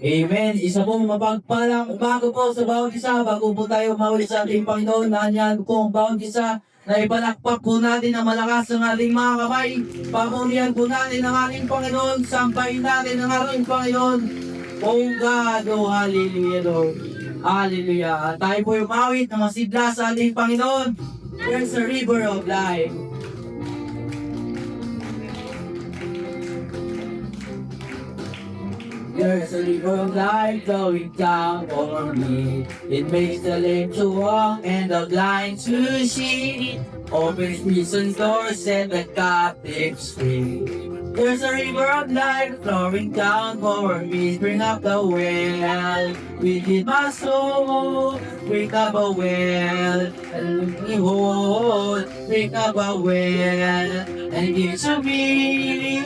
Amen. Isa pong mapagpalang umaga po sa bawat isa bago po tayo mawali sa ating Panginoon. Nanyan po ang bawat isa na ipalakpak po natin ang malakas ng ating mga kamay. Papurihan po natin ang ating Panginoon. Sampayin natin ang ating Panginoon. Oh God, oh hallelujah Lord. Hallelujah. Tayo po umawit na masidla sa ating Panginoon. There's a river of life. There's a river of life flowing down over me. It makes the lame to walk and the blind to see. Opens prison's doors and the captives free. There's a river of life flowing down over me. Bring up the well within my soul. Bring up a well and behold. Bring up a well and give to me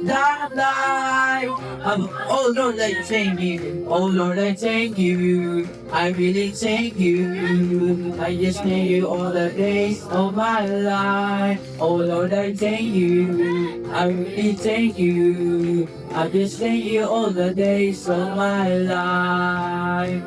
that life. Oh Lord, I thank you. Oh Lord, I thank you. I really thank you. I just thank you all the days of my life. Oh Lord, I thank you. I really thank you. I just thank you all the days of my life.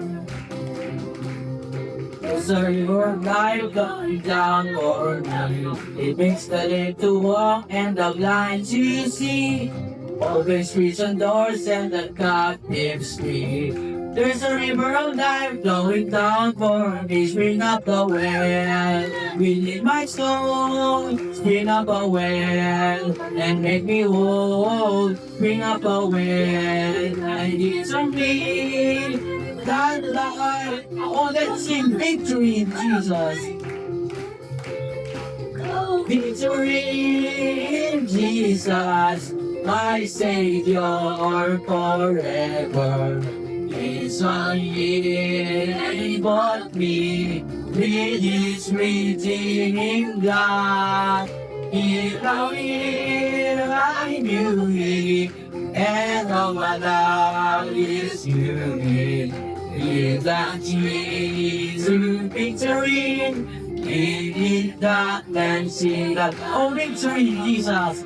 There's a river of life going down over me. It makes the lame to walk and the blind to see. Opens prison doors and the captives free. There's a river of life flowing down for me. Spring up the well within my soul. Spring up a well and make me whole. Bring up a well and give to me that life. Oh, let's sing victory in Jesus. Victory in Jesus, my Savior forever. His Son he bought me with His redeeming blood. He loved me, I knew Him, and all my love is unique. Give that Jesus victory. He did not and see that. Oh, victory in Jesus.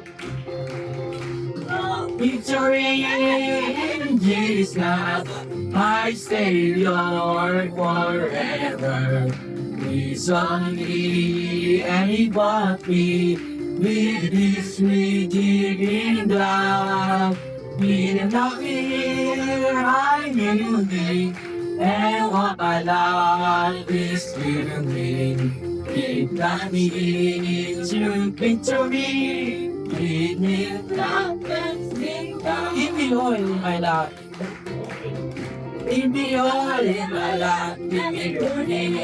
Victory in Jesus, my Savior forever. His Son he and He bought me with His redeeming blood. He did not fear, I knew Him, and what my life is to me. He got me to victory. Give me oil in my life. Give me oil in my life. Give me burning.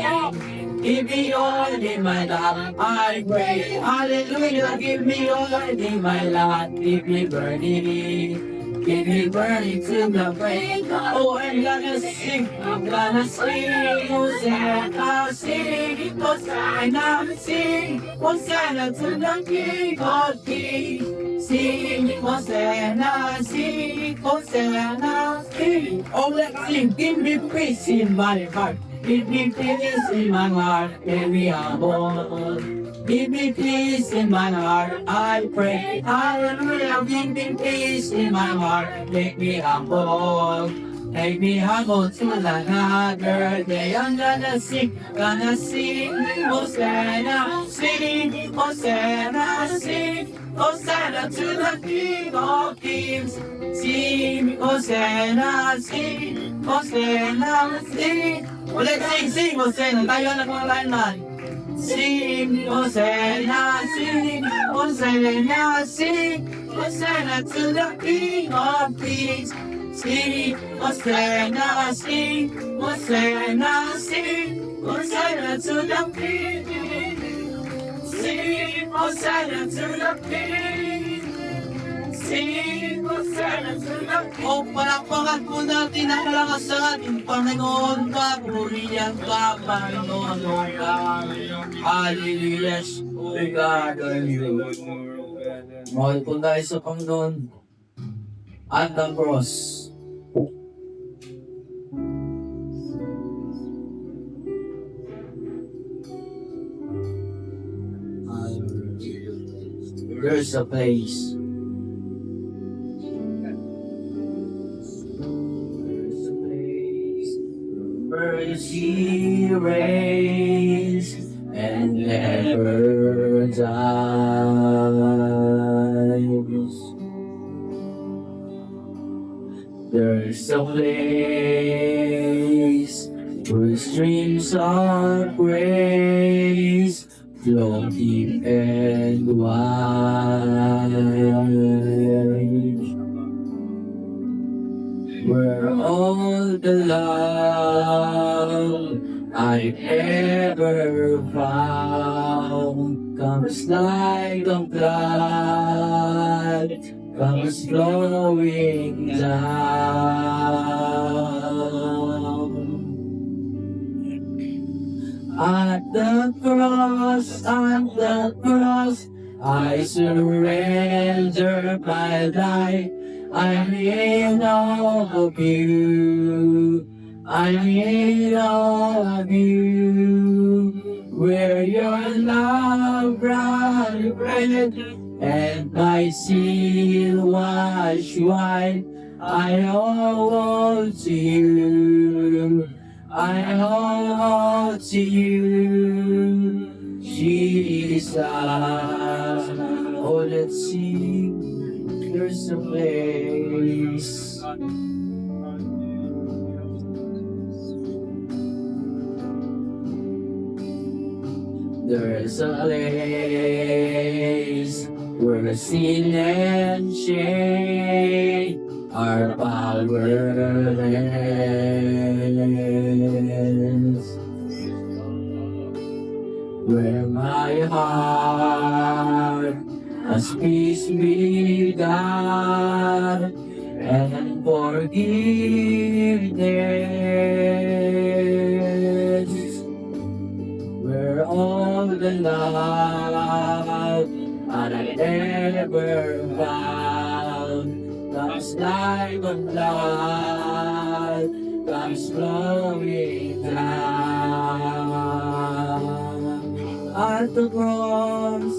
Give me oil in my life. I pray. Hallelujah. Give me oil in my life. Give me burning. Give me burning to the break. Oh, I'm gonna sing. I'm gonna sing. Hosanna, sing. Hosanna, sing. Hosanna to the King of Kings. Sing, Hosanna, sing. Hosanna, sing. Oh, let's sing. Give me peace in my heart. Give me peace in my heart. Give me humble. Give me peace in my heart, I pray. Hallelujah, give me peace in my heart. Make me humble. Make me humble to another day. I'm gonna sing. Hosanna, sing. Hosanna, sing. Hosanna to the King of Kings. Sing, Hosanna, sing. Hosanna, sing. Oh, let's sing, Hosanna. Tayo na mga lineman. Sing, Hosanna, sing, Hosanna, sing, Hosanna to the King of Kings. Sing, Hosanna, sing, Hosanna, sing, Hosanna to the King. Sing, Hosanna to the King. Sing, Hosanna to the King. O palakpakan po natin ang malakas ng ating Panginoon. Papurihan ka, Panginoon. Hallelujah. Oh God, hallelujah. Mahal po tayo sa Panginoon at ang cross. There's a place. He reigns and never dies. There's a place where streams of grace flow deep and wide, where all the love I ever found comes like a flood, comes flowing down. At the cross, I surrender my life. I'm in all of you. I'm in all of you. Where your love ran red and my sin washed white. I owe to you. I owe to you, Jesus. Oh, let's sing. There's a place. There's a place where sin and shame are powerless, where my heart has peace with God and forgiveness, where all the love that I ever found comes like a flood, comes flowing down. At the cross,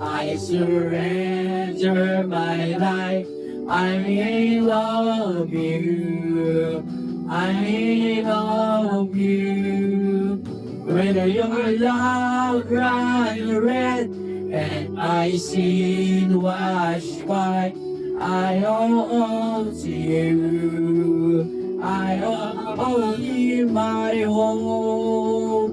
I surrender my life. I'm in love with you. I'm in love with you. Whether your love ran red and my sin washed white, I owe to you. I owe you my home.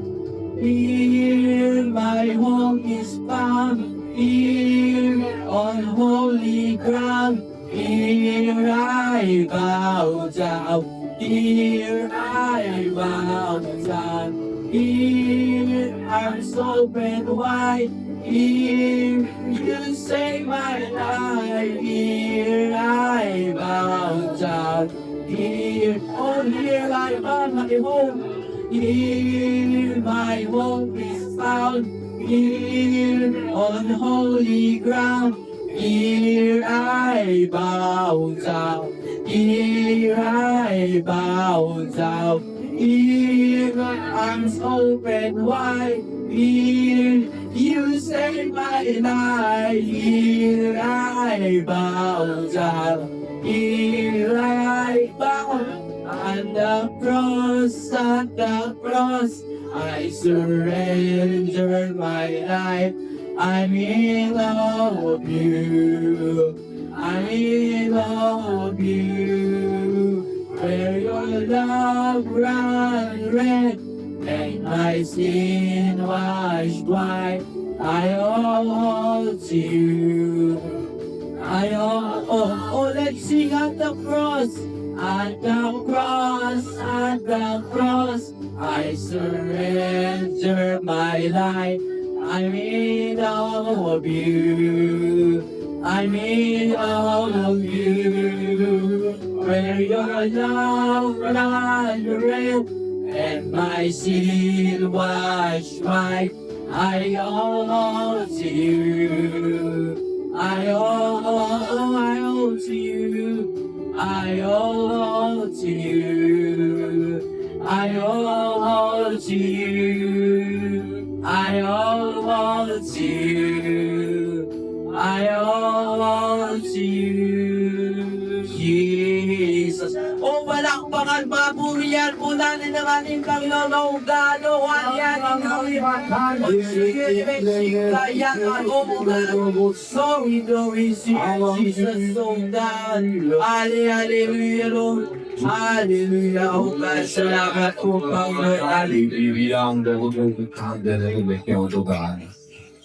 Here my home is found. Here on holy ground. Here I bow down. Here I bow down. Here arms open wide. Here you save my life. Here I bow down. Here, oh here I found my home. Here my home is found. Here on holy ground. Here I bow down. Here I bow down. Here arms open wide. Here you save my life. Here I bow down. Here I bow. At the cross, I surrender my life. I'm in love with you. I'm in love with you. Where your love ran red and my sin washed white, I owe to you. I owe, let's sing at the cross. At the cross, I surrender my life. I'm in all of you. I'm in all of you. Where your love ran red and my sin washed white, I owe to you. I owe to you. I owe to you. I owe to you. I owe to you. I owe to you. Jesus. Pagpapurihan po natin ang ating Panginoon na ugalo. Halihan Glory, glory, Jesus, oh God. Hallelujah, Lord. Hallelujah, oh God. Salamat po, Panginoon.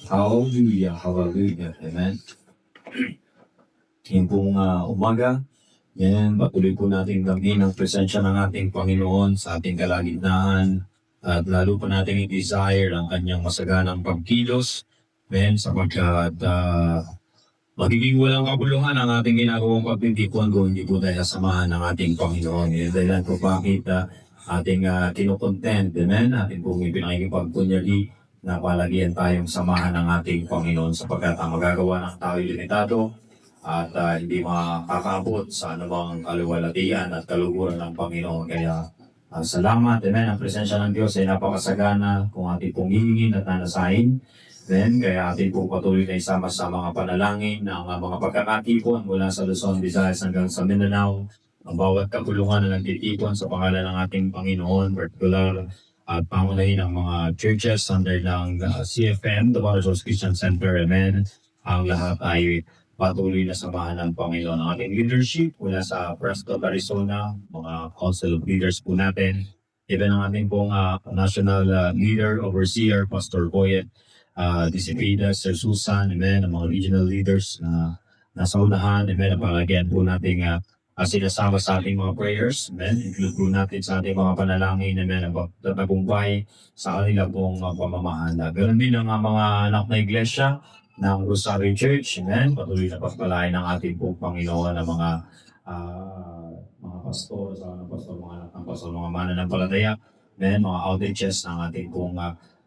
Hallelujah, hallelujah, amen. Yung pong umaga, yan, patuloy po natin damhin ang presensya ng ating Panginoon sa ating kalagitnaan at lalo po natin i-desire ang kanyang masaganang pagkilos, amen, sapagkat magiging walang kabuluhan ang ating ginagawang pagtitipon kung hindi po tayo sasamahan ng ating Panginoon. Yan dahilan po bakit ating kinukontent, amen, ating pong ipinakikipagpunyali na palagian tayong samahan ng ating Panginoon sapagkat ang magagawa ng tao limitado at hindi makakabot sa anumang kaluwalhatian at kaluguran ng Panginoon. Kaya salamat, amen, ang presensya ng Diyos ay napakasagana kung ating pong hihingin at nanasahin. Then, kaya ating po patuloy na isama sa mga panalangin ng mga pagkakatipon mula sa Luzon, Visayas hanggang sa Mindanao. Ang bawat kapulungan na nagtitipon sa pangalan ng ating Panginoon, particular at pangunahin ng mga churches under ng CFM, the Watersource Christian Center, amen. Ang lahat ay patuloy na samahan ng Panginoon. Ang ating leadership mula sa Prescott, Arizona, mga council of leaders po natin. Even ang ating pong national leader, overseer, Pastor Boyet, Disipida, Sir Susan, amen, ang mga regional leaders na nasa unahan, amen, ang palagyan po nating sinasama sa ating mga prayers, amen, include po natin sa ating mga panalangin, amen, ang tagumpay sa kanila pong pamamahana. Ganon din ang mga anak na iglesia ng Rosario Church, amen, patuloy na pagpalain ng ating pong Panginoon ng mga pastor, mga anak ng pastor, mga mananampalataya, amen, mga outreaches ng ating pong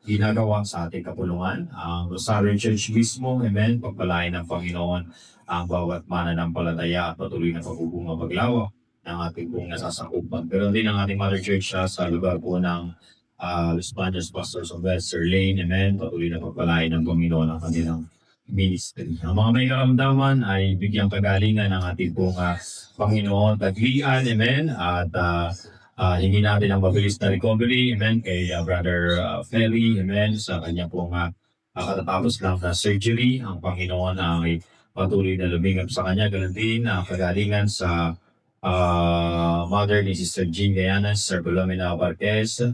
ginagawa sa ating kapulungan. Ang Rosario Church mismo, amen, pagpalain ng Panginoon ang bawat mananampalataya at patuloy na pagbubunga paglawak ng ating pong nasasakupan. Pero din ang ating Mother Church sa lugar po ng Los Baños Pastor Sylvester Lane, amen, patuloy na pagpalain ng Panginoon ang kanilang ministry. Ang mga may karamdaman ay bigyang kagalingan ng ating pong Panginoon taglian, amen, at hindi natin ang mabilis na recovery, amen, kay Brother Feli, amen, sa kanya pong katatapos lang na surgery. Ang Panginoon ay patuloy na lumingap sa kanya. Ganun din ang kagalingan sa mother ni Sister Jean Gayanas, Sir Philomena Barquez,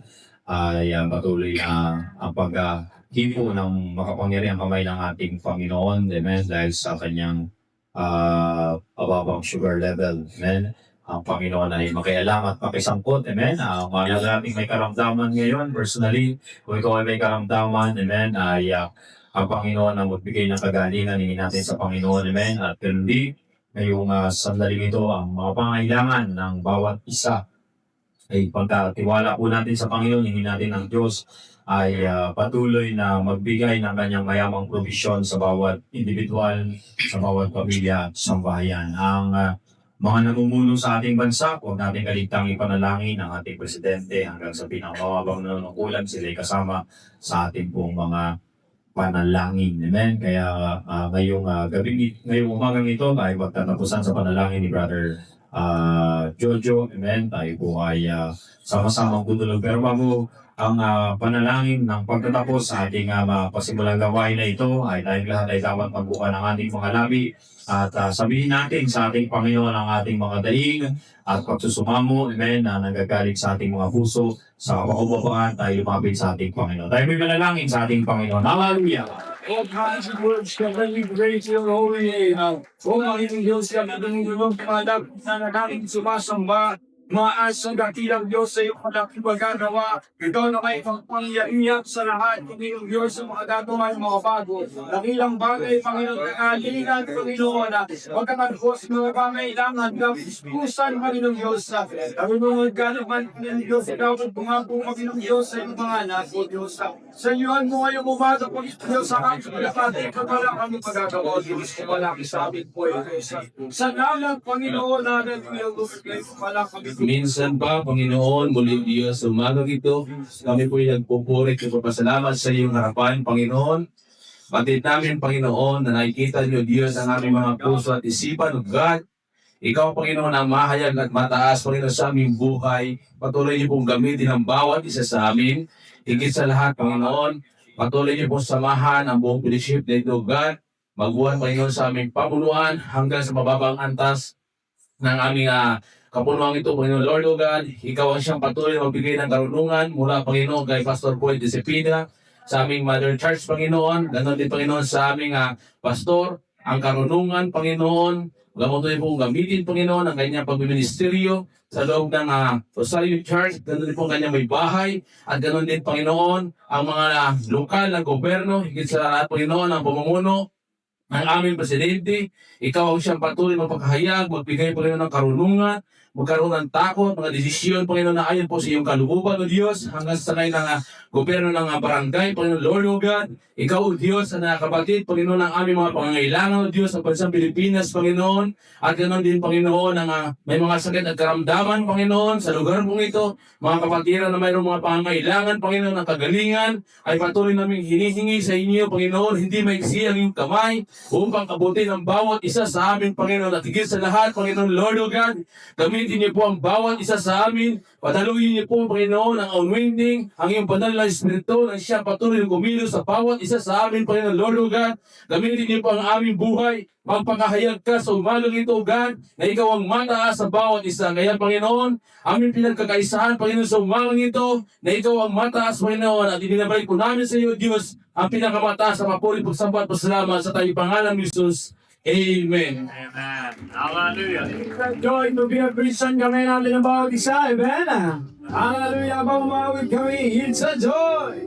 ay patuloy na ang paghipo ng makapangyarihang kamay ng ating Panginoon, amen, dahil sa kanyang ababang sugar level, amen. Ang Panginoon ay makialam at makisangkot, amen. Mga nating may karamdaman ngayon, personally, kung ikaw ay may karamdaman, amen, ay ang Panginoon ang magbigay ng kagalingan, hingin natin sa Panginoon, amen. At hindi, ngayong sandaling ito, ang mga pangailangan ng bawat isa ay pagkatiwala po natin sa Panginoon, hingin natin ng Diyos ay patuloy na magbigay ng kanyang mayamang provisyon sa bawat individual, sa bawat pamilya at sambahayan. Ang mga namumuno sa ating bansa, huwag natin kaligtang ipanalangin ang ating presidente hanggang sa pinakamababang nanunungkulan, sila ay kasama sa ating pong mga panalangin. Amen? Kaya ngayong umagang ito ay magtatapusan sa panalangin ni Brother Jojo. Amen? Tayo po ay sama-samang tutulog. Pero bago ang panalangin ng pagtatapos sa ating pasimulang gawain na ito, ay tayong lahat ay dapat magbuka ng ating mga labi at sabihin natin sa ating Panginoon ang ating mga daing at pagsusumamo, amen, na nagagaling sa ating mga puso. Sa kapakubabaan tayo lumapit sa ating Panginoon. Tayo may manalangin sa ating Panginoon. Hallelujah! All kinds of words can we praise your holy name. O Panginoong Diyos, kami ng kamadap na naging sumasamba, maas ang dakilang Diyos sa iyong malaking magagawa. Ikaw na may pangpangyarihan sa lahat, Panginoong Diyos, sa mga gagawa ng mga bago. Dakilang bagay, Panginoon, kakalingan, Panginoon, magkatagos mga pangailangan, kapusan, Panginoong Diyos. Kami mga ganaman, Panginoong Diyos, ikaw ang pumapong, Panginoong Diyos, sa iyong mga anak, O Diyos. Sa iyohan mo ngayong umaga, Panginoong Diyos, sa aking pinapatay, kapala kami magagawa, Diyos, kumalaki sa amin po, sa nalang, Panginoon, natin, kumalaki kami. Minsan pa, Panginoon, muli Diyos, sa umagang ito, kami po ay nagpupurit at papasalamat sa iyong harapan, Panginoon. Batid namin, Panginoon, na nakikita niyo, Diyos, ang aming mga puso at isipan, O God. Ikaw, Panginoon, ang mahayag at mataas, Panginoon, sa aming buhay. Patuloy niyo pong gamitin ang bawat isa sa amin. Higit sa lahat, Panginoon, patuloy niyo pong samahan ang buong fellowship na ito, God. Magbuhan, Panginoon, sa aming pamunuan hanggang sa mababang antas ng aming kapunuan ito, Panginoon. Lord, O God, Ikaw ang siyang patuloy na magbigay ng karunungan mula, Panginoon, kay Pastor Boy Disipina, sa aming Mother Church, Panginoon. Ganon din, Panginoon, sa aming pastor, ang karunungan, Panginoon. Gamotoy po gamitin, Panginoon, ang kanyang pagbiministeryo sa loob ng Rosario Church. Ganon din po ang kanyang may bahay. At ganon din, Panginoon, ang mga lokal na gobyerno. Higit sa lahat, Panginoon, ang pamumuno ang aming presidente. Ikaw ang siyang patuloy magpakahayag, magbigay, Panginoon, ng karunungan, magkaroon ng takot, mga desisyon, Panginoon, na ayon po sa iyong kalooban, O Diyos, hanggang sa ngayon ng gobyerno ng barangay, Panginoon, Lord, O God. Ikaw, O Diyos, na kapatid, Panginoon, ang aming mga pangangailangan, O Diyos, sa bansang Pilipinas, Panginoon. At ganoon din, Panginoon, ang may mga sakit at karamdaman, Panginoon, sa lugar mong ito. Mga kapatiran na mayroong mga pangangailangan, Panginoon, ng kagalingan, ay patuloy namin hinihingi sa inyo, Panginoon, hindi maiksi ang iyong kamay, upang kabutin ang bawat isa sa amin, Panginoon. At higit sa lahat, Panginoon, Lord, O God, gamitin niyo po ang bawat isa sa amin. Padaluyin niyo po, Panginoon, ang anointing, ang iyong banal na Espiritu, na siya patuloy na kumilos sa bawat isa sa amin, Panginoon, Lord, O God. Gamitin niyo po ang aming buhay. Magpakahayag ka sa umagang ito, O God, na ikaw ang mataas sa bawat isa. Kaya, Panginoon, aming pinagkakaisahan, Panginoon, sa umagang ito, na ikaw ang mataas, Panginoon, at ibinabalik po namin sa iyo, Diyos, ang pinakamataas sa papuri, pagsamba at pasalamat sa tayo pangalan ni Jesus. Amen. Amen. Hallelujah. Joy to be a Christian kami natin ang bawat isa. Amen. Hallelujah. Habang umawit kami, it's a joy.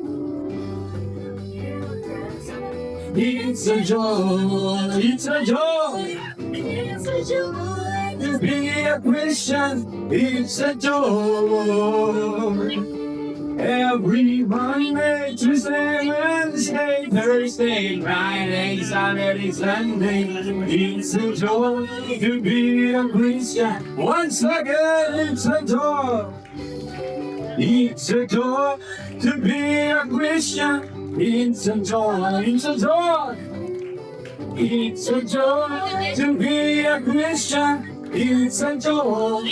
It's a joy. It's a joy. It's a joy To be a Christian, it's a joy. Every Monday, Tuesday, Wednesday, Thursday, Friday, Saturday, Sunday, it's a joy to be a Christian. Once again, it's a joy. It's a joy to be a Christian. It's a joy. It's a joy. It's a joy to be a Christian. It's a joy.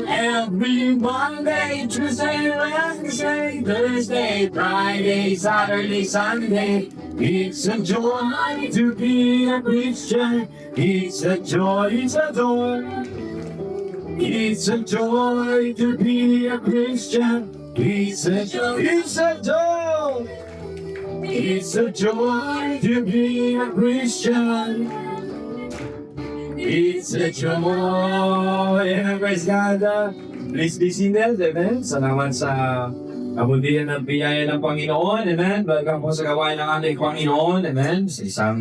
Every Monday, Tuesday, Wednesday, Thursday, Friday, Saturday, Sunday. It's a joy to be a Christian. It's a joy, it's a joy. It's a joy to be a Christian. It's a joy, it's a joy. It's a joy to be a Christian. It's a joy. Praise God. Please be seated. Amen. Salamat sa kabutihan at biyaya ng Panginoon. Amen. Welcome po sa gawain ng ating Panginoon. Amen. Sa isang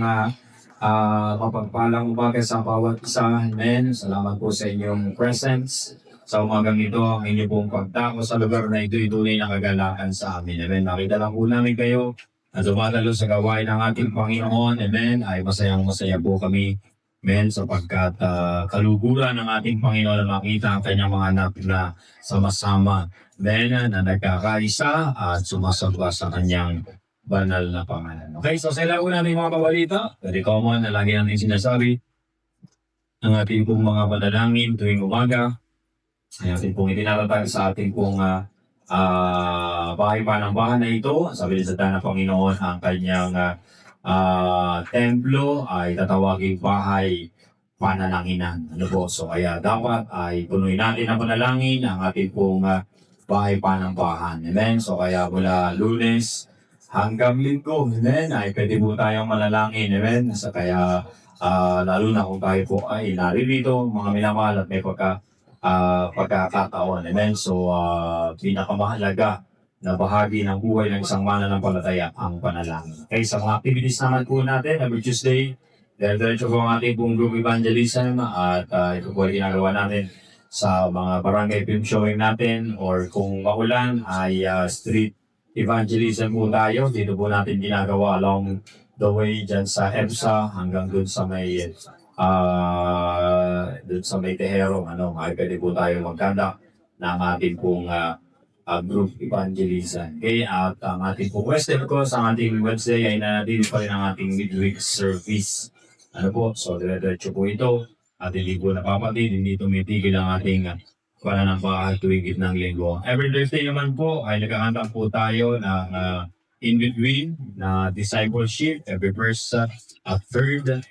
mapagpalang umaga sa bawat isa. Amen. Salamat po sa inyong presence. Sa umagang ito, ang inyong pong pagtako sa lugar na ito, tunay na kagalakan sa amin. Amen. Nakita lang po namin kayo na dumadalo sa gawain ng ating Panginoon. Amen. Ay masayang-masaya po kami. Amen, sapagkat kaluguran ng ating Panginoon na makita ang kanyang mga anak na sama-sama, amen, na nagkakaisa at sumasamba sa kanyang banal na pangalan. Okay, so sila una natin mga pabalita. Very common na lagi natin sinasabi ang ating pong mga panalangin tuwing umaga. Ay ating pong itinatatag sa ating pong bahay panambahan na ito. Sabi sa ng Panginoon ang kanyang templo ay tatawaging bahay panananginan. Ano po? So kaya dapat ay punuin natin ang panalangin ang ating pong bahay panambahan. Amen? So kaya mula Lunes hanggang Linggo, amen, ay pwede po tayong manalangin. Amen? So kaya lalo na kung tayo po ay naririto, mga minamahal at may pagkakataon. Amen? So pinakamahalaga na bahagi ng buhay ng isang mananampalataya ang panalangin. Okay, sa mga activities naman po natin, every Tuesday, diretso po ang ating pong group evangelism at ito po ay ginagawa natin sa mga barangay film showing natin or kung maulan ay street evangelism po tayo. Dito po natin ginagawa along the way dyan sa EBSA hanggang dun sa may Tehero. Ay pwede po tayo magkanda ng ating pong group evangelism. Okay, at ang ating pong Wednesday, ko sa ating Wednesday ay nanatili pa rin ang ating midweek service. Ano po? So, dire-diretso po ito ating linggo na kapatid. Hindi tumitigil ang ating pananampalataya tuwing gitnang linggo. Every Thursday naman po ay nagkakanta po tayo ng in between na discipleship every first at third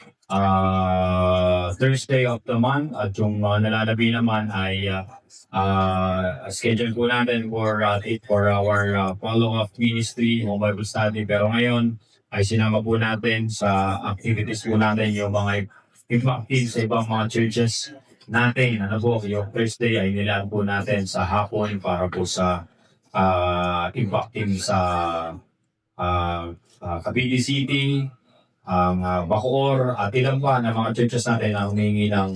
Thursday of the month, at yung nalalabi naman ay schedule po natin for our follow-up ministry o Bible study. Pero ngayon ay sinama po natin sa activities po natin yung mga impact team sa ibang mga churches natin. Ano po, yung Thursday ay nilaan po natin sa hapon para po sa impact team sa Cavite City, ang Bacoor, at ilan pa na mga churches natin na humingi ng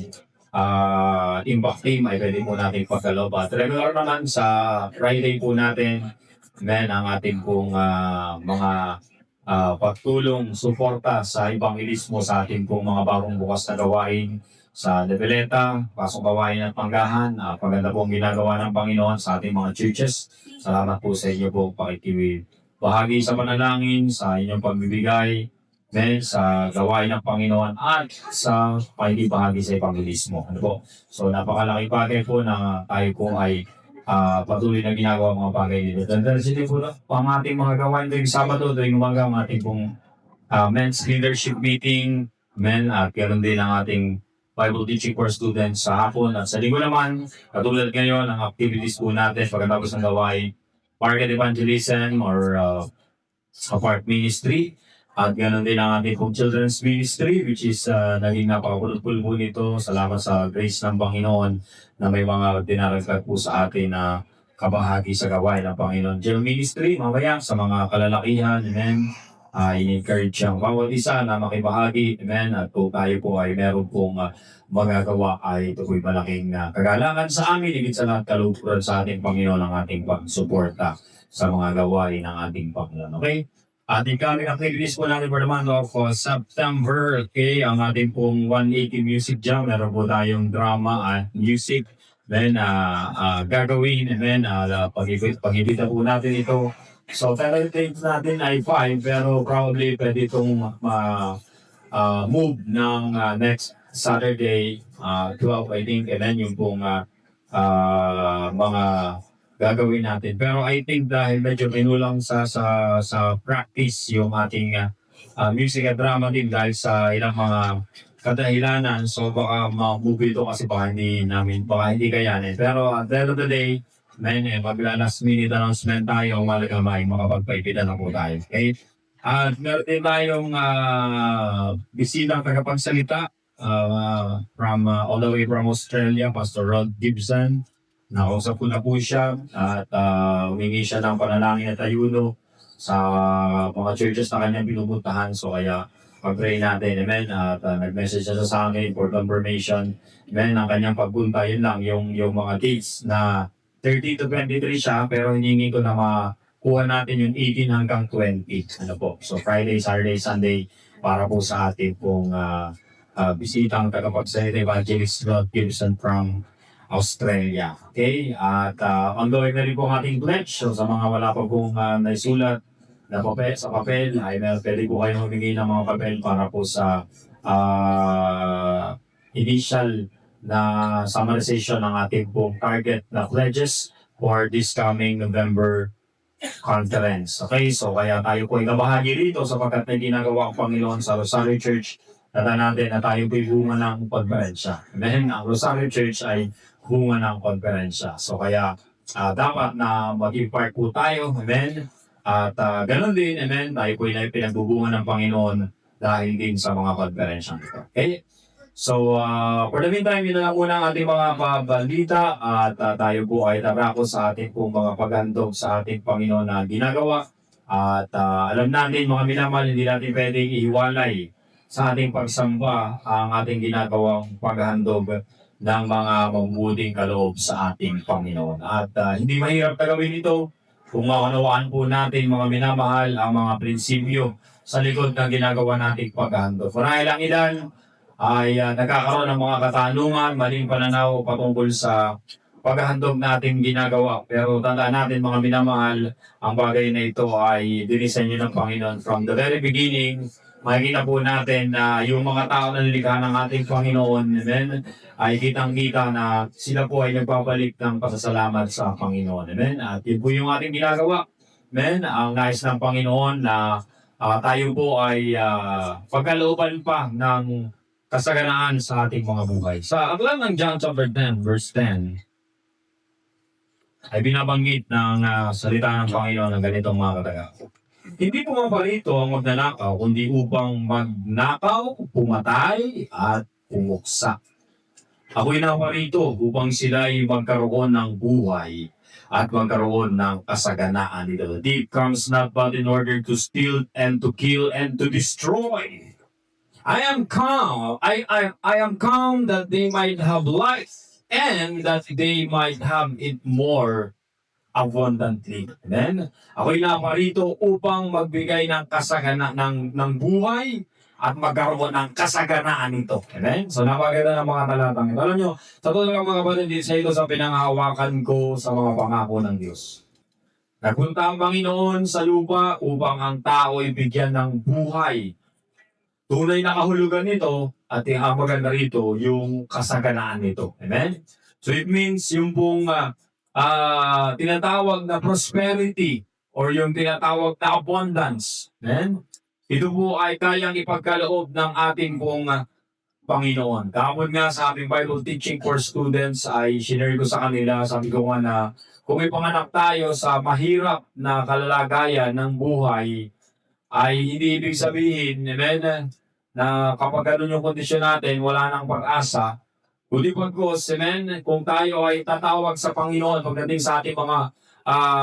impact team ay pwede po natin pagkalob. At regular naman sa Friday po natin, ang ating pong mga pagtulong, suporta sa evangelismo sa ating pong mga bagong bukas na gawain sa Leveleta, Pasong Gawain at Panggahan. Paganda pong ginagawa ng Panginoon sa ating mga churches. Salamat po sa inyo po pakikiwi. Bahagi sa panalangin, sa inyong pagbibigay, sa gawain ng Panginoon at sa pakikibahagi sa evangelismo. Ano po? So napakalaki bagay po na tayo po ay patuloy na ginagawa mga bagay dito. Dahil sila po ang ating mga gawain tuwing Sabado, tuwing umaga, ang ating pong men's leadership meeting, at ganoon din ang ating Bible teaching for students sa hapon. At sa linggo naman, katulad ngayon, ang activities po natin pagkatapos ng gawain, market evangelism or apart ministry. At ganoon din ang ating pong children's ministry, which is naging napakapulpul po nito. Salamat sa grace ng Panginoon na may mga dinaragdag po sa atin na kabahagi sa gawain ng Panginoon. General ministry, mamaya sa mga kalalakihan, amen. In-encourage ang bawat isa na makibahagi, amen. At kung tayo po ay meron pong magagawa, ay ito po'y malaking kagalangan sa amin. Higit sa lahat, kalupuran sa ating Panginoon ang ating pagsuporta sa mga gawain ng ating Panginoon. Okay? Ating coming activities po natin for the month of September. Okay, ang ating pong 180 Music Jam. Meron po tayong drama at music. Then, gagawin. And then, pag-ibita po natin ito. So, tentative natin ay 5, pero probably pwede itong move ng next Saturday, 12, I think. And then, yung pong mga gagawin natin. Pero I think dahil medyo pinulang sa practice yung ating music at drama din dahil sa ilang mga kadahilanan. So baka ma-move ito kasi baka hindi kayanin. Pero at the end of the day, magla last minute announcement tayo, malaga may makapagpaipitan na po tayo. Okay? At meron din tayong bisitang tagapagsalita from all the way from Australia, Pastor Rod Gibson. Nakausap ko na po siya at humingi siya ng panalangin at ayuno sa mga churches na kanyang pinupuntahan. So kaya pag-pray natin, amen. At nag-message siya sa akin for confirmation. Amen, ang kanyang pagpunta, yun lang, yung mga dates na 30 to 23 siya, pero hiningi ko na makuha natin yung 18 hanggang 20. Ano po? So Friday, Saturday, Sunday, para po sa ating pong bisitang tagapagsalita Evangelist Rod Gibson from Australia. Okay? At ongoing na rin po ang ating pledge. So sa mga wala pa pong naisulat na papel, ay pwede po kayo humingi ng mga papel para po sa initial na summarization ng ating pong target na pledges for this coming November conference. Okay? So kaya tayo po ay nabahagi rito sapagkat na ginagawa ang Panginoon sa Rosario Church. Tata natin na tayo po'y bunga ng konferensya. Amen? Ang Rosario Church ay bunga ng konferensya. So kaya dapat na maging part po tayo. Amen? At ganun din, amen, tayo po ay pinagbubungan ng Panginoon dahil din sa mga konferensya nito. Okay? So, for the meantime, yun na lang muna ang ating mga pabalita at tayo po ay tarako sa ating pong mga paghandog sa ating Panginoon na ginagawa. At alam natin, mga minamahal, hindi natin pwedeng ihiwalay sa ating pagsamba ang ating ginagawang paghandog ng mga mabubuting kaloob sa ating Panginoon. At hindi mahirap na gawin ito kung maunawaan po natin, mga minamahal, ang mga prinsipyo sa likod ng ginagawa nating paghandog. Marahil ang ilan ay nagkakaroon ng mga katanungan, maling pananaw patungkol sa paghahandog natin ginagawa. Pero tandaan natin, mga minamahal, ang bagay na ito ay dinisenyo ng Panginoon from the very beginning makikita po natin na yung mga tao na nilikha ng ating Panginoon, amen, ay kitang-kita na sila po ay nagbabalik ng pasasalamat sa Panginoon. Amen? At yun po yung ating ginagawa. Amen? Ang nais ng Panginoon na tayo po ay pagkalooban pa ng kasaganaan sa ating mga buhay. Sa aklat ng John chapter 10, verse 10, ay binabanggit ng salita ng Panginoon ng ganitong mga kataga. Hindi pumaparito ang magnanakaw, kundi upang magnakaw, pumatay, at pumuksa. Ako'y naparito upang sila ay magkaroon ng buhay at magkaroon ng kasaganaan nito. The thief comes not but in order to steal and to kill and to destroy. I am come. I am come that they might have life and that they might have it more abundantly. Amen? Ako'y naparito upang magbigay ng kasaganaan ng buhay at magkaroon ng kasaganaan nito. Amen? So napakaganda ng mga talatang ito. Alam nyo, sa totoo lang mga kapatid, isa ito sa pinanghahawakan ko sa mga pangako ng Diyos. Nagpunta ang Panginoon sa lupa upang ang tao ay bigyan ng buhay. Tunay na kahulugan nito at ang maganda rito, yung kasaganaan nito. Amen? So it means yung pong tinatawag na prosperity or yung tinatawag na abundance. Amen? Ito po ay kayang ipagkaloob ng ating pong Panginoon. Kahapon nga sa aming Bible teaching for students ay sinare ko sa kanila, sabi ko nga na kung ipanganak tayo sa mahirap na kalalagayan ng buhay, ay hindi ibig sabihin, amen, na kapag ganun yung kondisyon natin, wala nang pag-asa. Kundi pagkos, amen, kung tayo ay tatawag sa Panginoon pagdating sa ating mga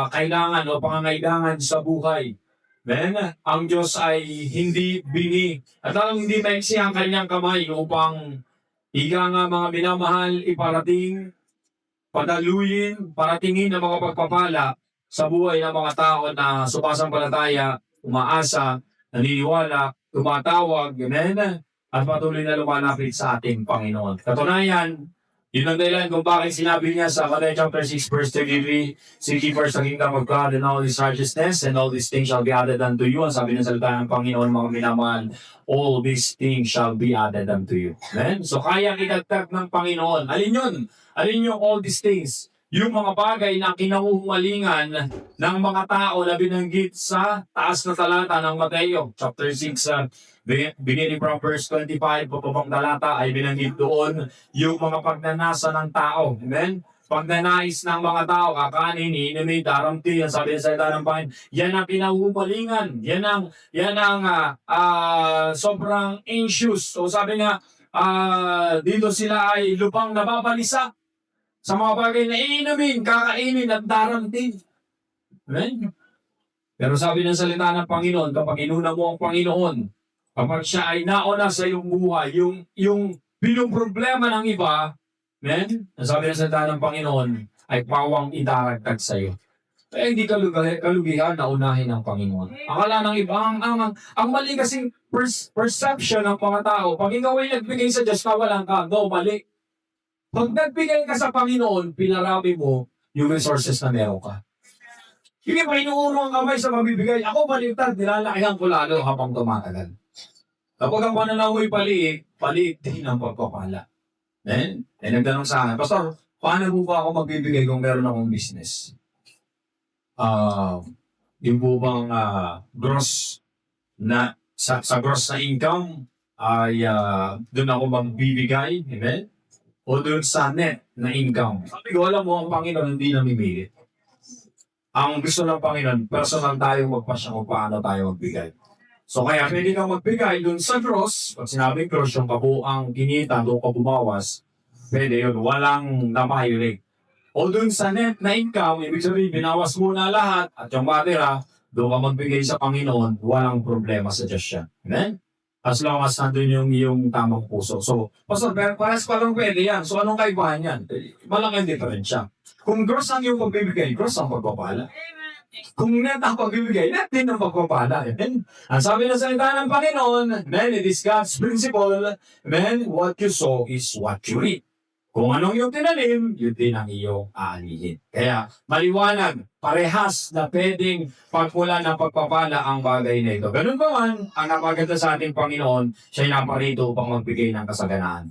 kailangan o pangangailangan sa buhay. Amen, ang Diyos ay hindi bini at alam hindi maiksi ang kanyang kamay upang higa nga mga minamahal iparating, padaluyin, paratingin ang mga pagpapala sa buhay ng mga tao na sumasampalataya, umaasa, naniniwala, tumatawag, amen, at patuloy na lumalapit sa ating Panginoon. Katunayan, yun ang dahilan kung bakit sinabi niya sa Matthew chapter 6 verse 33, seek ye first the kingdom of God and all His righteousness, and all these things shall be added unto you. Ang sabi ng salita ng Panginoon, mga minamahal, all these things shall be added unto you. Amen? So kaya idagdag ng Panginoon. Alin yun? Alin yung all these things? Yung mga bagay na kinahuhumalingan ng mga tao na binanggit sa taas na talata ng Mateo chapter 6, beginning from verse 25, papabang talata ay binanggit doon yung mga pagnanasa ng tao. Amen? Pagnanais ng mga tao, kakanin, iinumin, daramti, ang sabi sa salita ng Panginoon, yan ang kinahuhumalingan. Yan ang sobrang anxious. So sabi nga, dito sila ay lupang nababalisa sa mga bagay na iinumin, kakainin at daramtin. Amen? Pero sabi ng salita ng Panginoon, kapag inuna mo ang Panginoon, kapag siya ay nauna sa iyong buhay, yung problema ng iba, amen? Sabi ng salita ng Panginoon, ay pawang idaragdag sa iyo. Kaya hindi kalugihan na unahin ng Panginoon. Akala ng iba, ang mali kasing perception ng mga tao, pag ikaw ay nagbigay sa Diyos, kawalan ka, no, mali. Pag nagbigay ka sa Panginoon, pinarami mo yung resources na meron ka. Hindi pa inuuro ang kamay sa mabibigay. Ako baliktad, nilalakihan ko lalo habang tumatagal. Kapag ang pananaw mo'y paliit din ang pagpapala. Then, nagtanong sa akin, Pastor, paano po ba ako magbibigay kung meron akong business? Yung po bang gross na, sa gross na income, ay doon ako magbibigay, amen? O doon sa net na income. Sabi ko, alam mo, ang Panginoon hindi namimilit. Ang gusto ng Panginoon, personal tayo magpasya kung paano tayo magbigay. So kaya pwede kang magbigay doon sa gross, pag sinabing gross, yung kabuang kinita, doon ka bumawas, pwede yun, walang namahilig. O doon sa net na income, ibig sabihin, binawas mo na lahat, at yung matira, doon ka magbigay sa Panginoon, walang problema sa Diyos siya. Amen? As long as nandun yung tamang puso. So, Pastor, parehas pa lang pwede yan. So, anong kaibahan yan? Malaking diferensya. Kung gross ang yung pagbibigay, gross ang pagpapala. Kung net ang pagbibigay, net din ang pagpapala. Amen? Ang sabi ng salita ng Panginoon, man, it is God's principle, man, what you sow is what you reap. Kung anong iyong tinanim, yun din ang iyong aanihin. Kaya maliwanag, parehas na pwedeng pagmula ng pagpapala ang bagay na ito. Ganun pa man, ang napaganda sa ating Panginoon, siya'y naparito upang magbigay ng kasaganaan.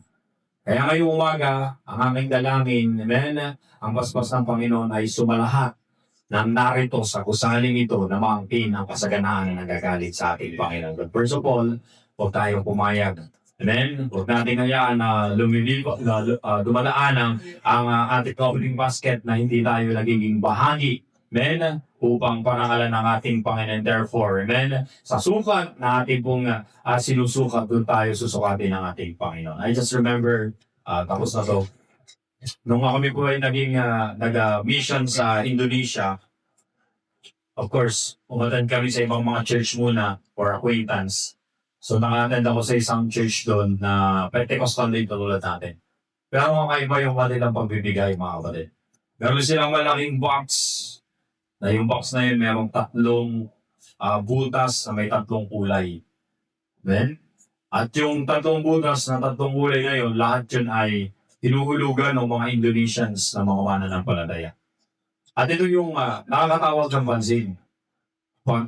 Kaya ngayong umaga, ang aming dalangin, amen, ang basbas ng Panginoon ay sumalahat na narito sa gusaling ito na maangkin ang kasaganaan na nagagalit sa ating Panginoon. But first of all, huwag tayo pumayag. Amen? Huwag natin hayaan na dumalaan ang ating opening basket na hindi tayo nagiging bahagi. Amen? Upang parangalan ng ating Panginoon. Therefore, amen? Sa sukat na ating pong sinusukat, doon tayo susukatin ng ating Panginoon. I just remember, tapos na to, nung kami po ay naging nag-mission sa Indonesia, of course, umattend kami sa ibang mga church muna for acquaintance. So naka-attend ako sa isang church doon na Pentecostal din tulad natin. Pero mga kaiba yung kanilang pagbibigay, mga kapatid. Meron silang malaking box, na yung box na yun merong 3 butas na may 3 kulay. Then, at yung 3 butas na 3 kulay ngayon, lahat yun ay hinuhulugan ng mga Indonesians na mga mananampalataya. At ito yung nakakatawag ng pansin. Pag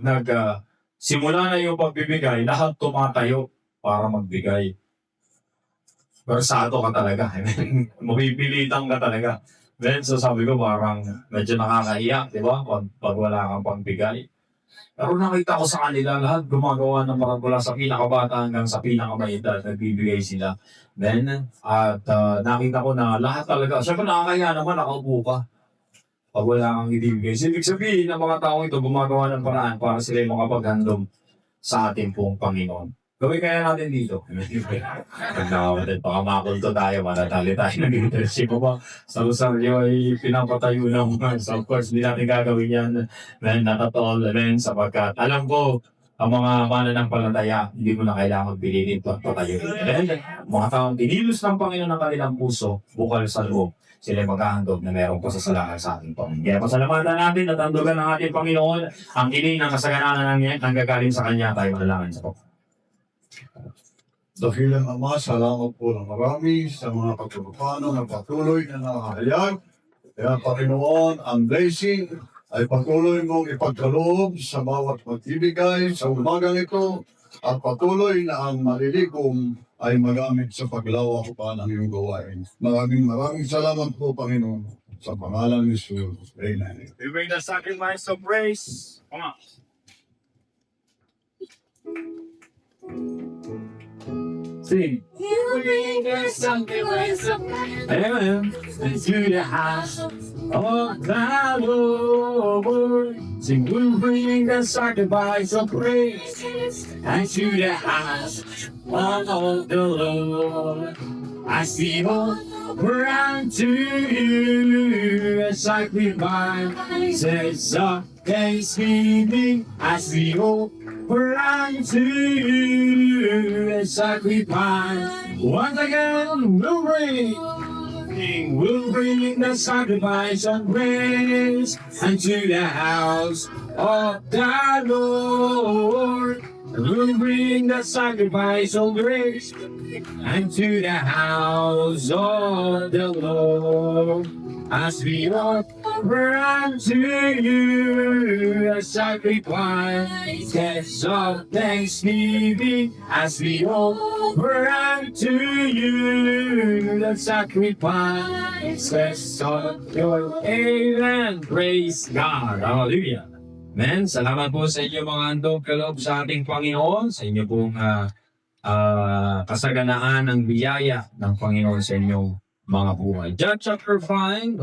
simula na yung pagbibigay, lahat tumatayo para magbigay. Versado ka talaga. Mapipilitan ka talaga. Then, so sabi ko parang medyo nakakahiya, di ba? Pag wala kang pagbigay. Pero nakita ko sa kanila, lahat gumagawa ng mga mula sa pinakabata hanggang sa pinakamayita, nagbibigay sila. Then, at nakita ko na lahat talaga, syempre nakakaya naman, nakaupo ka. Pag wala kang ibibigay. Ibig sabihin ng mga taong ito, gumagawa ng paraan para sila yung makapaghandom sa ating pong Panginoon. Gawin kaya natin dito. Pag nakapatid, baka makulto tayo, manatali tayo ng internship mo ba? Sa Rosario ay pinapatayo ng mga. So of course, hindi natin gagawin yan. Man, not at all. Man, sapagkat alam ko, ang mga mananampalataya, hindi mo na kailangan pilitin ito at patayo. And mga taong tinilos ng Panginoon ng kanilang puso, bukal sa loob, sila maghahandog na mayroong pasasalakan sa ating Panginoon. Kaya pasalamatan natin at handogan ng ating Panginoon ang kiling ng kasaganaan ng nanggagaling sa Kanya, tayo manalangin sa Panginoon. Dakilang Ama, salamat po ng marami sa mga pagpapano na patuloy na nakahayag. Kaya Panginoon, ang blessing ay patuloy mong ipagkaloob sa bawat magbibigay sa umagang ito at patuloy na ang malilikom ay magamit sa paglawak pa ng iyong gawain. Maraming salamat po, Panginoon, sa pangalan ni Jesus. Amen. We bring the sacrifice of praise. Come on. Sing. You bring the sacrifice of praise Amen. into the house. Oh, the Lord. Sing, we bring the sacrifice of praise Into the house of the Lord. I see all around to you a sacrifice of thanksgiving. I see hope around to you a sacrifice. Once again, we'll bring the sacrifice of praise unto the house of the Lord. We'll bring the sacrifice of praise unto the house of the Lord. As we offer unto you a sacrifice of thanksgiving, as we offer unto you the sacrifice of your amen. Praise God. Hallelujah. Amen. Salamat po sa inyo mga handog kaloob sa ating Panginoon, sa inyo pong kasaganaan ng biyaya ng Panginoon sa inyong mga buhay. John chapter 5,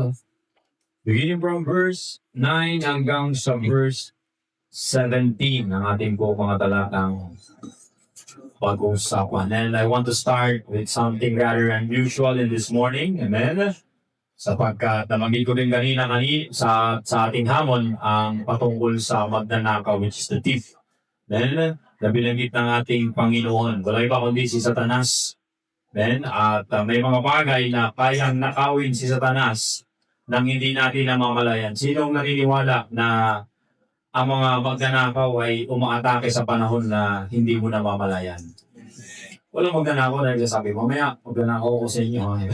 beginning from verse 9 hanggang sa verse 17 ang ating po mga talatang pag-uusapan. And I want to start with something rather unusual in this morning. Amen. Sapagkat nabanggit ko din kanina sa ating hamon ang patungkol sa magnanakaw, which is the thief. Then, nabilanggit ng ating Panginoon, wala iba kundi si Satanas. Then, at may mga bagay na kayang nakawin si Satanas nang hindi natin namamalayan. Sinong naniniwala na ang mga magnanakaw ay umaatake sa panahon na hindi mo namamalayan? Walang magnanakaw dahil sabi, mamaya magnanakaw ko sa inyo.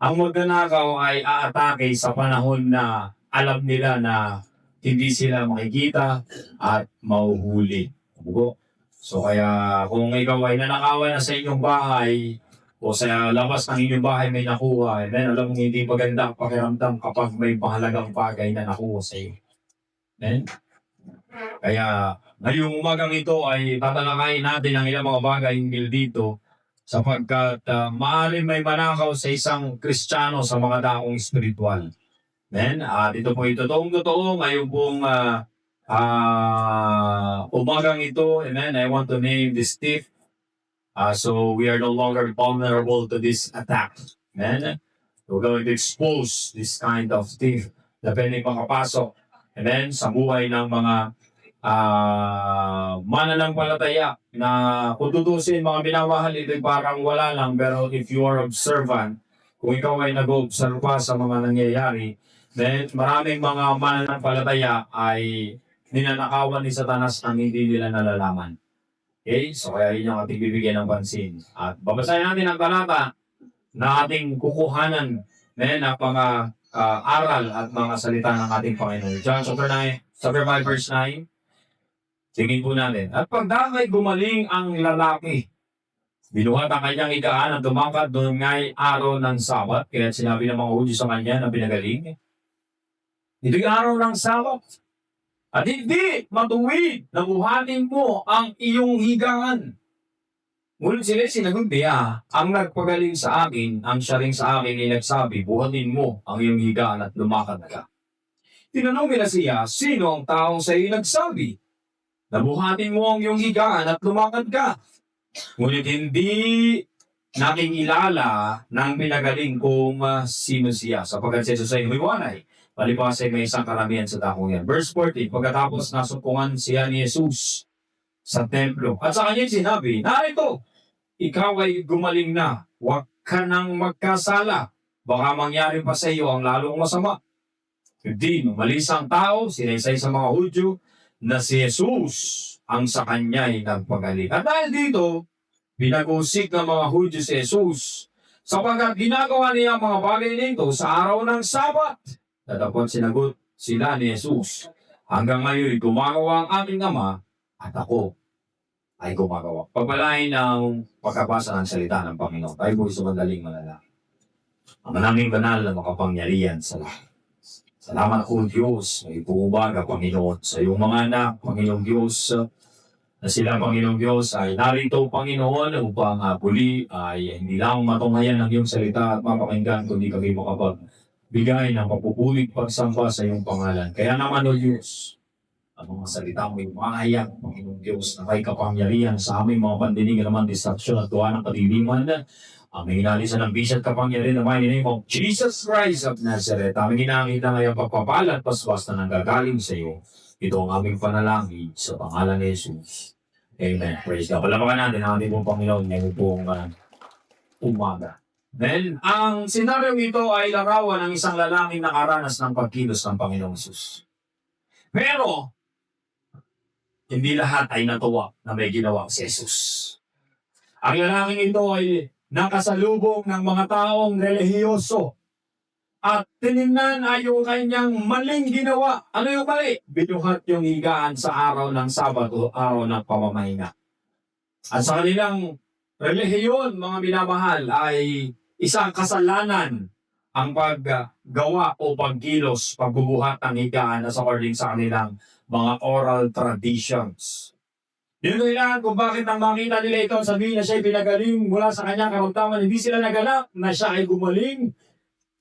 Ang magnanakaw ay aatake sa panahon na alam nila na hindi sila makikita at mahuhuli. Bugo. So kaya kung ikaw ay nanakawan na sa inyong bahay o sa labas ng inyong bahay may nakuha, then alam mo hindi maganda ang pakiramdam kapag may mahalagang bagay na nakuha sa iyo. Then, kaya ngayong umagang ito ay tatalakayin natin ang ilang mga bagay hinggil dito sapagkat maaaring may manakaw sa isang Kristiyano sa mga daong espiritual. Then, at ito po ito totoong ngayong pong umagang ito, amen, I want to name this thief. So we are no longer vulnerable to this attack. Amen. We're going to expose this kind of thief na pwedeng makapasok. Amen. Sa buhay ng mga mananampalataya na kung tutusin mga minamahal, ito parang wala lang. Pero if you are observant, kung ikaw ay nag-observe pa sa mga nangyayari, then maraming mga mananampalataya ay ninanakawan ni Satanas ang hindi nila nalalaman. Okay? So kaya yun yung ating bibigyan ng pansin. At babasahin natin ang talata na ating kukuhanan ng mga aral at mga salita ng ating Panginoon. John chapter 5 verse 9. Tingin po natin. At pagdakay gumaling ang lalaki, binuhat ang kanyang ikaan at tumakat doon nga'y araw ng Sabat. Kaya sinabi ng mga Hudyo sa kanya na pinagaling. Ito'y araw ng Sabat. At hindi matuwid na buhatin mo ang iyong higangan. Ngunit sila sinagot niya, ang nagpagaling sa akin, ang siya rin sa akin ay nagsabi, buhatin mo ang iyong higangan at lumakad ka. Tinanong nila siya, sino ang taong sa iyo nagsabi? Nabuhatin mo ang iyong higangan at lumakad ka. Ngunit hindi nakikilala ng pinagaling kung sino siya, sapagkat si Jesus ay humiwanay. Palibasa may isang karamihan sa dakong yan. Verse 14, pagkatapos nasumpungan siya ni Jesus sa templo. At sa kanya sinabi, narito, ikaw ay gumaling na, huwag ka nang magkasala. Baka mangyari pa sa iyo ang lalong masama. Hindi, umalis ang tao, sinaysay sa mga Hudyo, na si Jesus ang sa kanya ay nagpagaling. At dahil dito, pinag-usik ng mga Hudyo si Jesus, sapagkat ginagawa niya ang mga bagay nito sa araw ng Sabat. Tatapos sinagot sila ni Jesus, hanggang ngayon gumagawa ang aking Ama at ako ay gumagawa. Pagpalain ng pagkabasa ng salita ng Panginoon. Tayo po sa madaling manalangin. Ang manaming banal na makapangyarihan sa lahat. Salamat po Diyos, may pumaga Panginoon sa iyong mga anak, Panginoong Diyos, na sila Panginoong Diyos ay narito Panginoon upang muli ay hindi lang matunghayan ng iyong salita at mapakinggan kundi kami makapagbigay ng papupulit pagsamba sa iyong pangalan. Kaya naman o Diyos, ang mga salita mo yung mahayag, Panginoong Diyos, na kay kapangyarihan sa aming mga pandinig naman, distraction at tuwa ng kadiliman na aming inalisan ng bisat kapangyarihan na mighty name of Jesus Christ of Nazareth. Aming ginamita ngayon pagpapala at paswas na nanggagaling sa iyo. Ito ang aming panalangin sa pangalan ni Jesus. Amen. Praise God. Palapakan natin ang ating pong Panginoon ngayon pong umaga. Then, ang senaryo ito ay larawan ng isang lalaking nakaranas ng pagkilos ng Panginoong Jesus. Pero, hindi lahat ay natuwa na may ginawa si Jesus. Ang lalaking ito ay nakasalubong ng mga taong relihiyoso at tinignan ay yung kanyang maling ginawa. Ano yung mali? Binuhat yung higaan sa araw ng Sabado, araw ng pamamahinga. At sa kanilang relihiyon, mga minamahal, ay isang kasalanan ang paggawa o pagkilos, pagbubuhat ng higaan as according sa kanilang mga oral traditions. Yun kailangan kung bakit nang makita nila ito, sabihin na siya ay pinagaling mula sa kanyang karamdaman, hindi sila naganap na siya ay gumaling.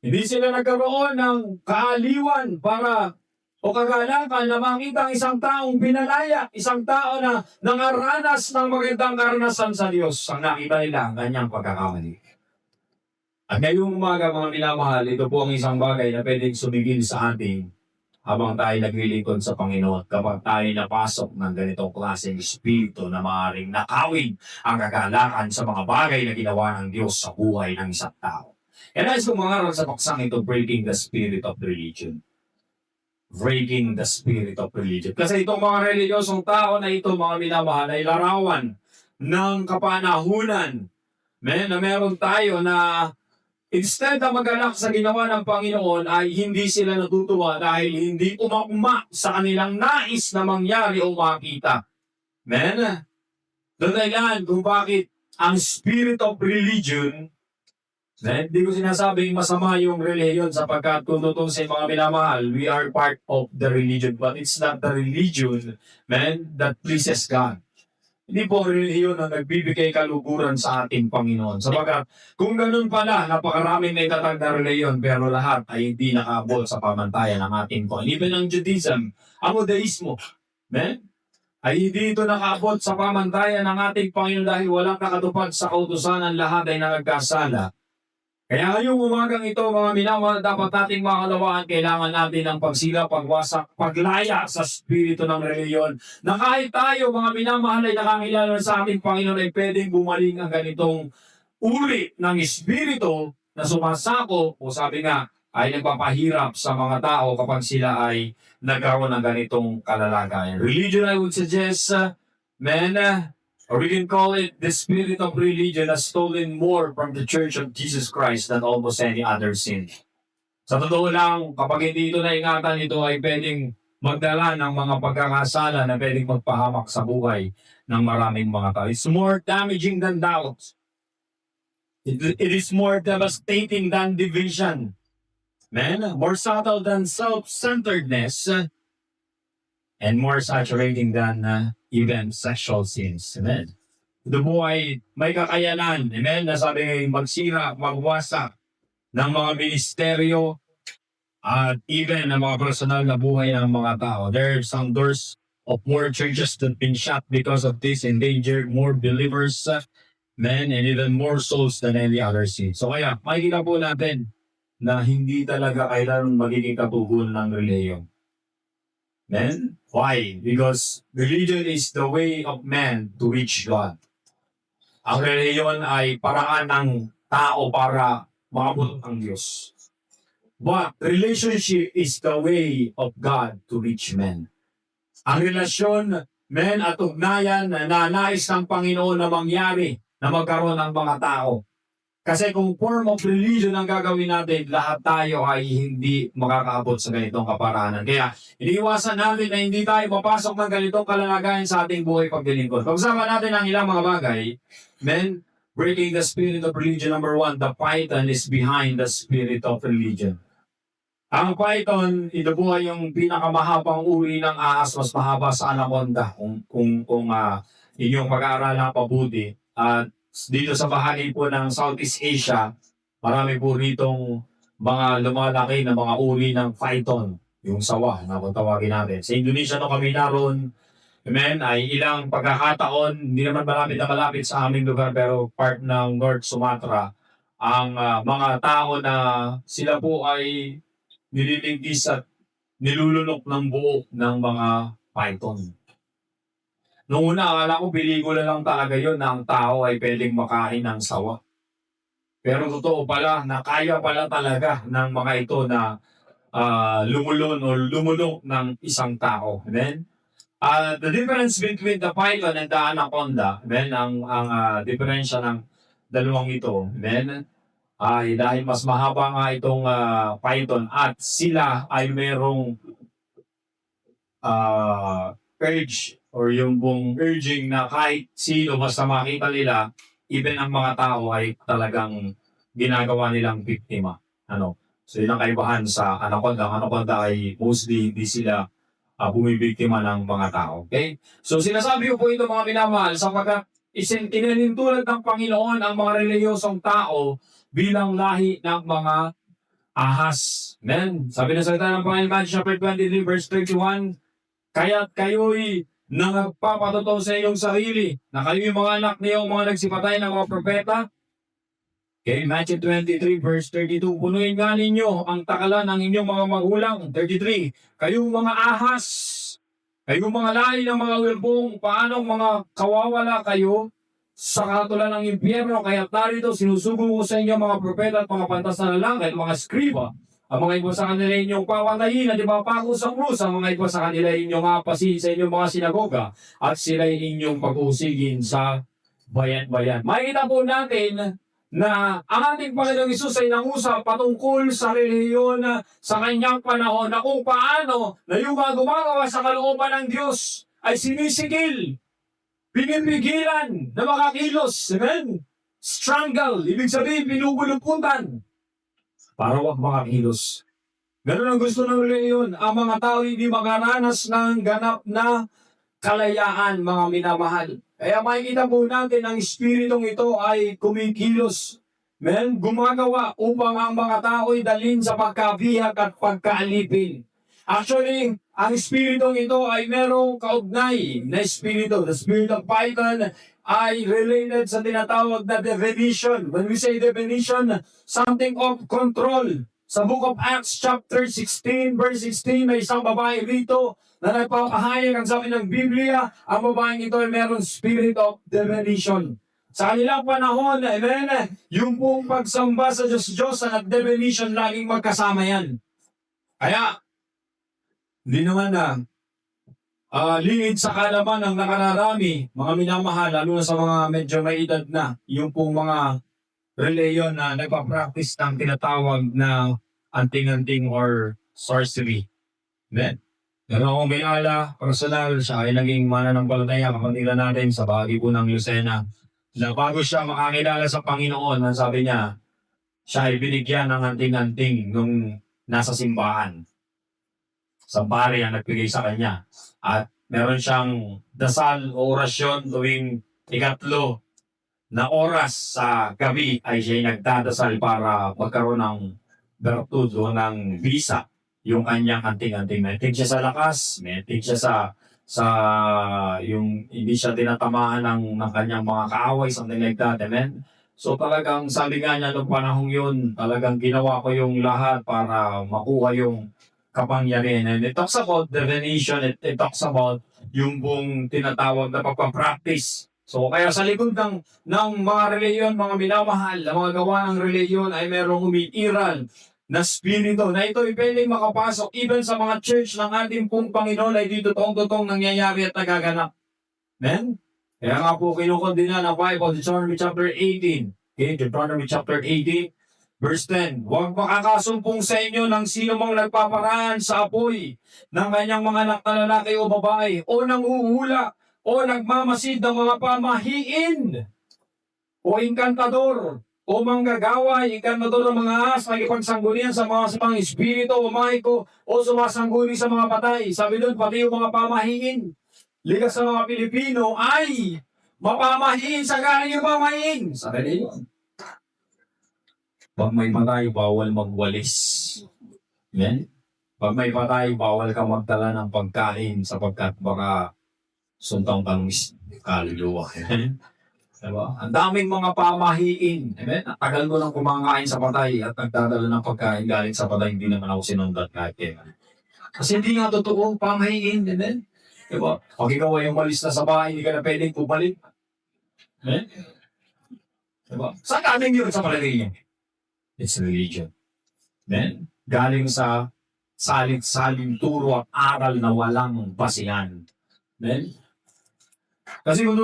Hindi sila nagkaroon ng kaaliwan para o kagalakan na makita ang isang taong pinalaya, isang tao na nangaranas ng magandang karanasan sa Diyos. Ang nakita nila ang kanyang pagkakamali. At ngayong umaga mga minamahal, ito po ang isang bagay na pwedeng sumigil sa ating habang tayo naglilingkod sa Panginoon kapag tayo napasok ng ganitong klaseng espiritu na maaaring nakawin ang kagalakan sa mga bagay na ginawa ng Diyos sa buhay ng isang tao. And as kumangaral sa paksang ito, breaking the spirit of religion. Breaking the spirit of religion. Kasi itong mga reliyosong tao na ito, mga minamahal, ay larawan ng kapanahunan. Na meron tayo na Instead na magalak sa ginawa ng Panginoon ay hindi sila natutuwa dahil hindi umauma sa kanilang nais na mangyari o makita. Amen? Doon dahilan kung bakit ang spirit of religion, hindi ko sinasabing masama yung religion sapagkat kung tutusin mga minamahal, we are part of the religion but it's not the religion, that pleases God. Hindi po relihiyon ang nagbibigay kaluguran sa ating Panginoon. Sapagkat kung ganun pala, napakaraming may tatag na relihiyon pero lahat ay hindi nakaabot sa pamantayan ng ating Panginoon. Even ang Judaism, ang Judaismo, ay hindi ito nakaabot sa pamantayan ng ating Panginoon dahil walang nakatupad sa kautusan, ang lahat ay nagkasala. Kaya ngayong umagang ito, mga minamahal, dapat nating makalawaan, kailangan natin ng pagsila, pagwasak, paglaya sa spirito ng reliyon. Na kahit tayo, mga minamahal, ay nakakilala sa ating Panginoon, ay pwedeng bumaling ang ganitong uri ng espiritu na sumasako, o sabi nga, ay nagpapahirap sa mga tao kapag sila ay nagkaroon ng ganitong kalalagayan. Religion, I would suggest, or we can call it the spirit of religion has stolen more from the Church of Jesus Christ than almost any other sin. Sa totoo lang, kapag hindi ito naingatan, ito ay pwedeng magdala ng mga pagkakasala na pwedeng magpahamak sa buhay ng maraming mga tao. It's more damaging than doubt. It is more devastating than division. More subtle than self-centeredness, and more saturating than even sexual sins. Amen. Ito po ay may kakayanan, amen, na sabi ngayon magsira, magwasak ng mga ministeryo at even ng mga personal na buhay ng mga tao. There are some doors of more churches that been shut because of this, endangered more believers, and even more souls than any other sin. So kaya, makikita po natin na hindi talaga kailangan magiging katugunan ng reliyon. Amen? Why? Because religion is the way of man to reach God. Ang reliyon ay paraan ng tao para maabot ang Diyos. But relationship is the way of God to reach men. Ang relasyon, at ugnayan na nais ng Panginoon na mangyari na magkaroon ng mga tao. Kasi kung form of religion ang gagawin natin, lahat tayo ay hindi makakaabot sa ganitong kaparanan. Kaya, iniiwasan natin na hindi tayo mapasok ng ganitong kalalagayan sa ating buhay paglilingkod. Pag-usapan natin ang ilang mga bagay, breaking the spirit of religion. Number 1, the python is behind the spirit of religion. Ang python, ito po ay yung pinakamahabang uri ng ahas, mas mahaba sa anaconda. Kung inyong pag-aaralan pabuti. At dito sa bahagi po ng Southeast Asia, marami po ritong mga lumalaki na mga uri ng python, yung sawa na kung tawagin natin. Sa Indonesia no kami naroon, ay ilang pagkakataon, hindi naman malapit sa aming lugar pero part ng North Sumatra, ang mga tao na sila po ay nililigis at nilulunok ng buo ng mga python. Noong una, akala ko pelikula lang talaga yun na ang tao ay pwedeng makain ng sawa. Pero totoo pala na kaya pala talaga ng mga ito na lumulon o lumulok ng isang tao. Amen? The difference between the python and the anaconda, ang diferensya ng dalawang ito, ay dahil mas mahaba nga itong python at sila ay merong urge or yung buong urging na kahit sino basta makita nila, even ang mga tao ay talagang ginagawa nilang biktima. So yun ang kaibahan sa anaconda. Ang anaconda ay mostly hindi sila bumibiktima ng mga tao. Okay? So sinasabi ko po ito mga minamahal sapagkat isintinanintulad ng Panginoon ang mga reliyosong tao bilang lahi ng mga ahas. Amen? Sabi na salita ng Panginoon, Matthew chapter 23 verse 31, kaya't kayo'y nagpapatotoo sa iyong sarili na kayo yung mga anak niyong mga nagsipatay ng mga propeta. Okay, Matthew 23 verse 32, punuin nga ninyo ang takalan ng inyong mga magulang. 33, kayong mga ahas, kayong mga lahi ng mga wilbong, paanong mga kawawala kayo sa katulan ng impyerno, kaya narito sinusugo ko sa inyo mga propeta at mga pantas na lalaki at mga skriba. Ang mga iba sa kanila inyong papatayin at ipapako sa krus, ang mga iba sa kanila inyong apasi sa inyong mga sinagoga at sila inyong pag-uusigin sa bayan-bayan. Makikita po natin na ang ating Panginoong Hesus ay nangusap patungkol sa relihiyon sa kanyang panahon na kung paano na yung mga gumagawa sa kalooban ng Diyos ay sinisigil, pinipigilan na makakilos. Amen? Strangle, ibig sabihin pinupuluputan para wag makakilos. Ganun ang gusto ng relihiyon. Ang mga tao hindi makaranas ng ganap na kalayaan, mga minamahal. Kaya makikita po natin ang espiritong ito ay kumikilos. Men, gumagawa upang ang mga tao ay dalhin sa pagkabihag at pagkaalipin. Actually, ang espiritong ito ay merong kaugnay na espiritu. The spirit of Python ay related sa tinatawag na divination. When we say divination, something of control. Sa Book of Acts chapter 16, verse 16, may isang babae rito na nagpapahayag ang sabi ng Biblia, ang babaeng ito ay meron spirit of divination. Sa kanilang panahon, amen, yung pong pagsamba sa Diyos at divination, laging magkasama yan. Kaya, hindi naman na lingid sa kalaman ng nakararami, mga minamahal, lalo na sa mga medyo may edad na, yung pong mga reliyon na nagpa-practice ng tinatawag na anting-anting or sorcery. Amen. Pero akong kilala, personal, siya ay naging mananampalataya, kapatila natin sa bahagi po ng Lucena, na bago siya makakilala sa Panginoon, ang sabi niya, siya ay binigyan ng anting-anting nung nasa simbahan. Sa pare ang nagbigay sa kanya. At meron siyang dasal o orasyon tuwing ikatlo na oras sa gabi ay siya nagdadasal para magkaroon ng bertud o ng visa yung kanyang anting-anting. Metig siya sa lakas, metig siya sa yung hindi siya tinatamaan ng kanyang mga kaaway, something like that. Amen? So talagang sabi nga niya noong panahong yun, talagang ginawa ko yung lahat para makuha yung kapangyarihan. And it talks about divination, it talks about yung buong tinatawag na pagpapractice. So kaya sa likod ng mga reliyon, mga minamahal, na mga gawa ng reliyon ay merong umiiral na spirito na ito ay pwedeng makapasok even sa mga church ng ating pong Panginoon ay di totoong nangyayari at nagaganap. Amen? Kaya nga po kinukondina ng Bible, Deuteronomy chapter 18. Okay, Deuteronomy chapter 18, verse 10. Huwag makakasumpong sa inyo ng sino mang nagpaparaan sa apoy ng kanyang mga anak na lalaki o babae o nanguhula o nagmamasid ng mga pamahiin o inkantador o manggagaway, inkantador ng mga ahas, nakipagsanggulian sa mga espiritu o mahiko o sumasangguni sa mga patay. Sabi doon, pati yung mga pamahiin. Likas sa mga Pilipino ay mapamahiin sa galing yung pamahiin. Sabi nila yun. Pag may patay, bawal magwalis. Amen? Pag may patay, bawal ka magdala ng pagkain sapagkat baka suntang kang kaluluwa. Amen? Diba? Ang daming mga pamahiin. Amen? Ang tagal ko nang kumakain sa patay at nagdadala ng pagkain galing sa patay, hindi naman ako sinundat kahit kaya. Kasi hindi nga totoo pamahiin. Amen? Diba? Pag ikaw ay umalis na sa bahay, hindi ka na pwedeng pumalik. Amen? Diba? Saan galing yun sa palagay? It's religion. Amen? Galing sa salit-saling turo at aral na walang basihan. Amen? Kasi kung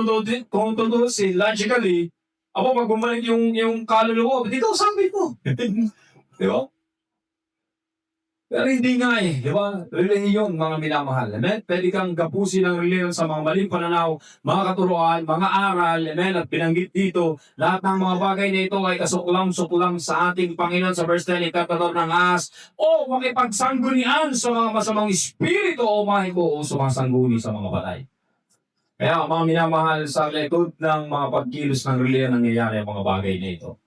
tutusin, logically, ako pag bumalik yung kaluluwa, dito sabi ko. Di ba? Pero hindi nga eh, di ba? Relihiyon, mga minamahal. Amen? Pwede kang gapusin ng relihiyon sa mga maling pananaw, mga katuruan, mga aral, amen? At binanggit dito, lahat ng mga bagay na ito ay kasuklam-suklam sa ating Panginoon sa verse 10, ikatador ng ahas, o makipagsanggunian sa mga masamang espiritu o mahiko o sumasangguni sa mga patay. Kaya mga minamahal, sa likod ng mga pagkilos ng relihiyon nangyayari ang mga bagay na ito.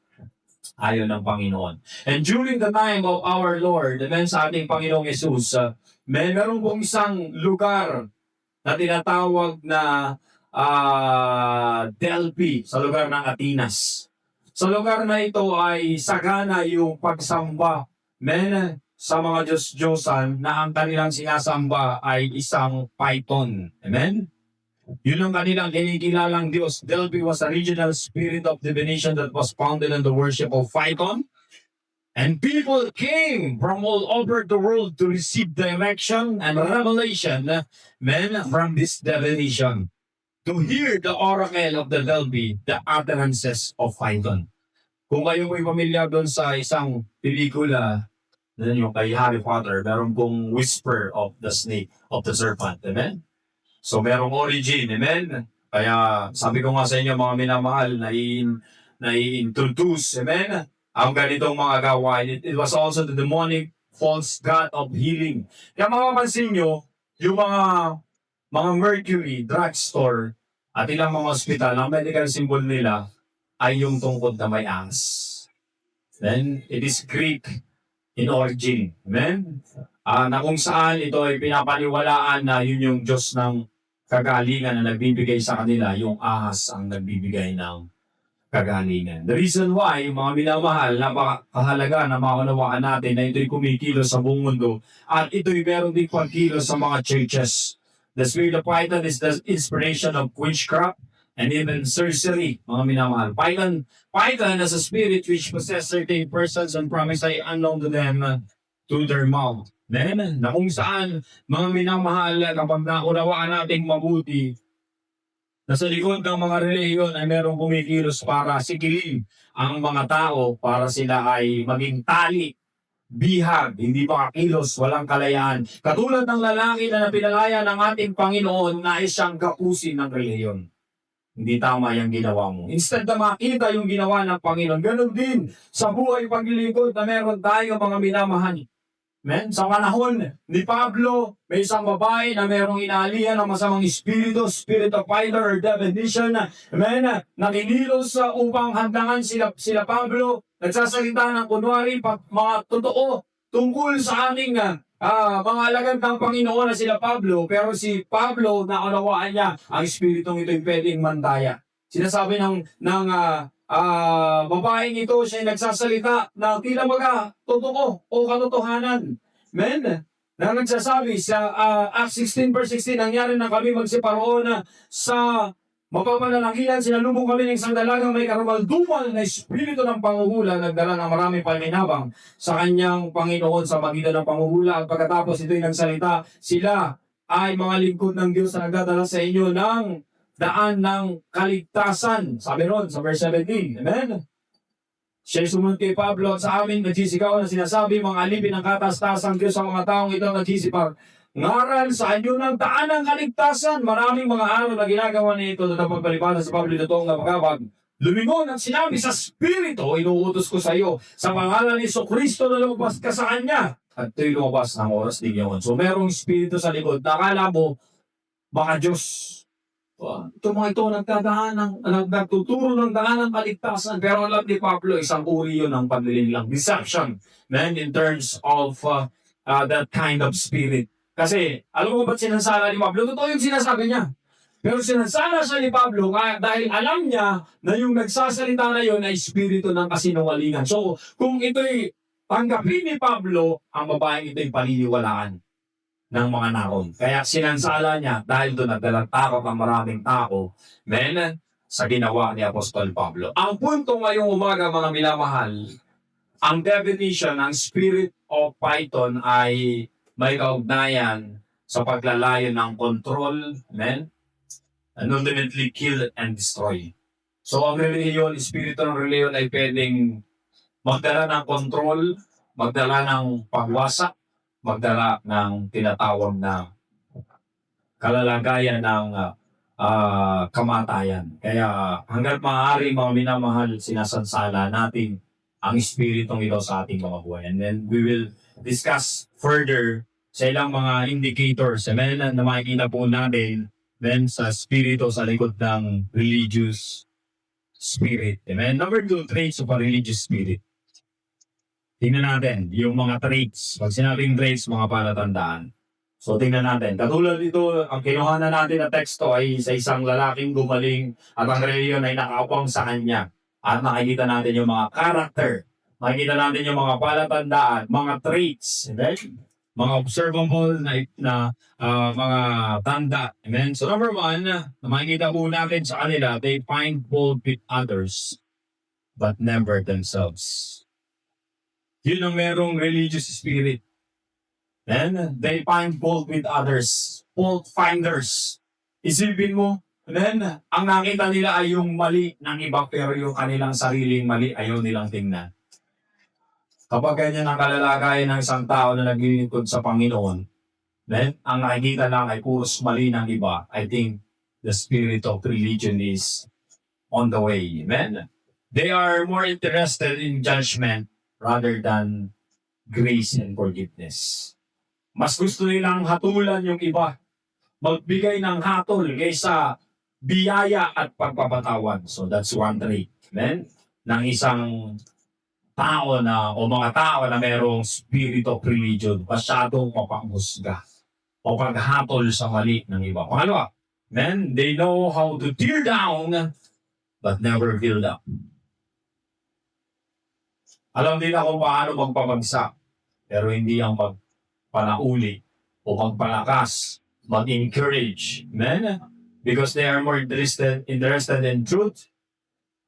Ayon ng Panginoon. And during the time of our Lord, amen, sa ating Panginoong Jesus, meron pong isang lugar na tinatawag na Delphi, sa lugar ng Atenas. Sa lugar na ito ay sagana yung pagsamba, amen, sa mga Diyos-Diyosan na ang kanilang sinasamba ay isang python. Amen? Yun ang kanilang kinikilalang Diyos. Delphi was a regional spirit of divination that was founded on the worship of Python. And people came from all over the world to receive direction and revelation from this divination. To hear the oracle of the Delphi, the utterances of Python. Kung kayo may pamilya doon sa isang pelikula, then yung kay Harry Potter, meron pong Whisper of the Snake, of the Serpent. Amen? So merong origin. Amen? Kaya sabi ko nga sa inyo mga minamahal, na-introduce, amen, ang ganitong mga gawain. It was also the demonic false god of healing. Kaya mapapansin nyo, yung mga mercury, drugstore, at ilang mga ospital, ang medical symbol nila ay yung tungkod na may ahas. Then, it is Greek in origin. Amen? Na kung saan ito ay pinapaniwalaan na yun yung Diyos ng kagalingan na nagbibigay sa kanila, yung ahas ang nagbibigay ng kagalingan. The reason why, mga minamahal, napakahalaga na maunawaan natin na ito'y kumikilos sa buong mundo at ito'y meron din pagkilos sa mga churches. The spirit of Python is the inspiration of witchcraft and even sorcery, mga minamahal. Python as a spirit which possess certain persons and promise ay unknown to them to their mouth. Then, na kung saan, mga minamahal, kapag naunawaan nating mabuti, na sa likod ng mga relihiyon ay merong kumikilos para sikilin ang mga tao para sila ay maging tali, bihag, hindi makakilos, walang kalayaan. Katulad ng lalaki na napinalaya ng ating Panginoon na siyang kapusin ng relihiyon. Hindi tama yung ginawa mo. Instead na makita yung ginawa ng Panginoon, ganun din sa buhay paglilingkod na meron tayo mga minamahal. Men, sa panahon ni Pablo, may isang babae na merong inaalihan ng masamang espiritu, spirit of fire or definition, nakikilos upang handangan sila Pablo, nagsasalita ng kunwari mga totoo tungkol sa ating mga alagad ng Panginoon na sila Pablo, pero si Pablo, naunawaan niya, ang espiritong ito'y pwedeng mandaya. Sinasabi ng babaeng ito, siya nagsasalita na tila baga totoo o katotohanan. Men, na nagsasabi sa Acts 16 verse 16, nangyari na kami magsiparoon sa mapapanalakihan, sinalubong kami ng isang dalagang may karumaldumal na espiritu ng panguhula, nagdala ng maraming palinabang sa kanyang Panginoon sa magitan ng panguhula. At pagkatapos ito'y nagsalita, sila ay mga lingkod ng Diyos na nagdadala sa inyo ng daan ng kaligtasan. Sabi ron sa verse 17. Amen? Siya'y sumunod kay Pablo at sa amin nagsisigaw na sinasabi, mga alipin ng kataas-taasang Diyos sa mga taong ito nagsisipag. Ngaral sa inyo ng daan ng kaligtasan. Maraming mga araw na ginagawa nito at ang pagpalipatan sa Pablo totoong napagkawag. Lumingon at sinabi sa Espiritu, inuutos ko sa iyo, sa pangalan ni Kristo na lumabas ka sa Kanya. At ito'y lumabas ng oras din yun. So merong Espiritu sa likod. Nakala mo, baka Diyos. Ito mga ito nagtuturo ng daan ng kaligtasan. Pero alam ni Pablo, isang uri yun ng panlililang. Deception, man, in terms of that kind of spirit. Kasi, alam mo ba't sinansala ni Pablo? Totoo yung sinasabi niya. Pero sinansala siya ni Pablo dahil alam niya na yung nagsasalita na yun ay espiritu ng kasinungalingan. So, kung ito'y tanggapin ni Pablo, ang babaeng ito'y paniniwalaan ng mga naon. Kaya sinansala niya dahil doon nagdalang takot ang maraming tao, men, sa ginawa ni Apostol Pablo. Ang punto ngayong umaga, mga minamahal, ang definition ng Spirit of Python ay may kaugnayan sa paglalayo ng control, men, and ultimately kill and destroy. So ang reliyon, espiritu ng reliyon ay pwedeng magdala ng control, magdala ng pagwasak, magdala ng tinatawag na kalalagayan ng kamatayan. Kaya hanggat maaari, mga minamahal, sinasansala natin ang espiritong ito sa ating mga buhay. And then we will discuss further sa ilang mga indicators, amen, na makikita po natin then sa spirito sa likod ng religious spirit. Amen. Number 2, traits of a religious spirit. Tingnan natin yung mga traits. Pag sinabing traits, mga palatandaan. So tingnan natin. Katulad ito, ang kinuha na natin na teksto ay sa isang lalaking gumaling at ang reliyon ay nakaupang sa kanya. At nakikita natin yung mga character. Makikita natin yung mga palatandaan, mga traits. Amen? Mga observable na mga tanda. Amen? So number 1, na makikita po natin sa kanila, they find fault with others but never themselves. Yun ang merong religious spirit. And they find fault with others. Fault finders. Isipin mo, Then, ang nakita nila ay yung mali ng iba, pero yung kanilang sariling mali ayaw nilang tingnan. Kapag ganyan ang kalalagayan ng isang tao na naglilingkod sa Panginoon, then, ang nakikita lang ay puros mali ng iba. I think the spirit of religion is on the way. Amen? They are more interested in judgment rather than grace and forgiveness. Mas gusto nilang hatulan yung iba, magbigay ng hatol kaysa biyaya at pagpapatawad. So that's one trait, amen, ng isang tao na o mga tao na mayroong spirit of religion, masyadong mapanghusga o paghatol sa mali ng iba. Pangalawa, amen, they know how to tear down but never build up. Alam nila kung paano magpapagsak, pero hindi ang pagpanauli o pagpalakas, mag-encourage. Amen? Because they are more interested in truth,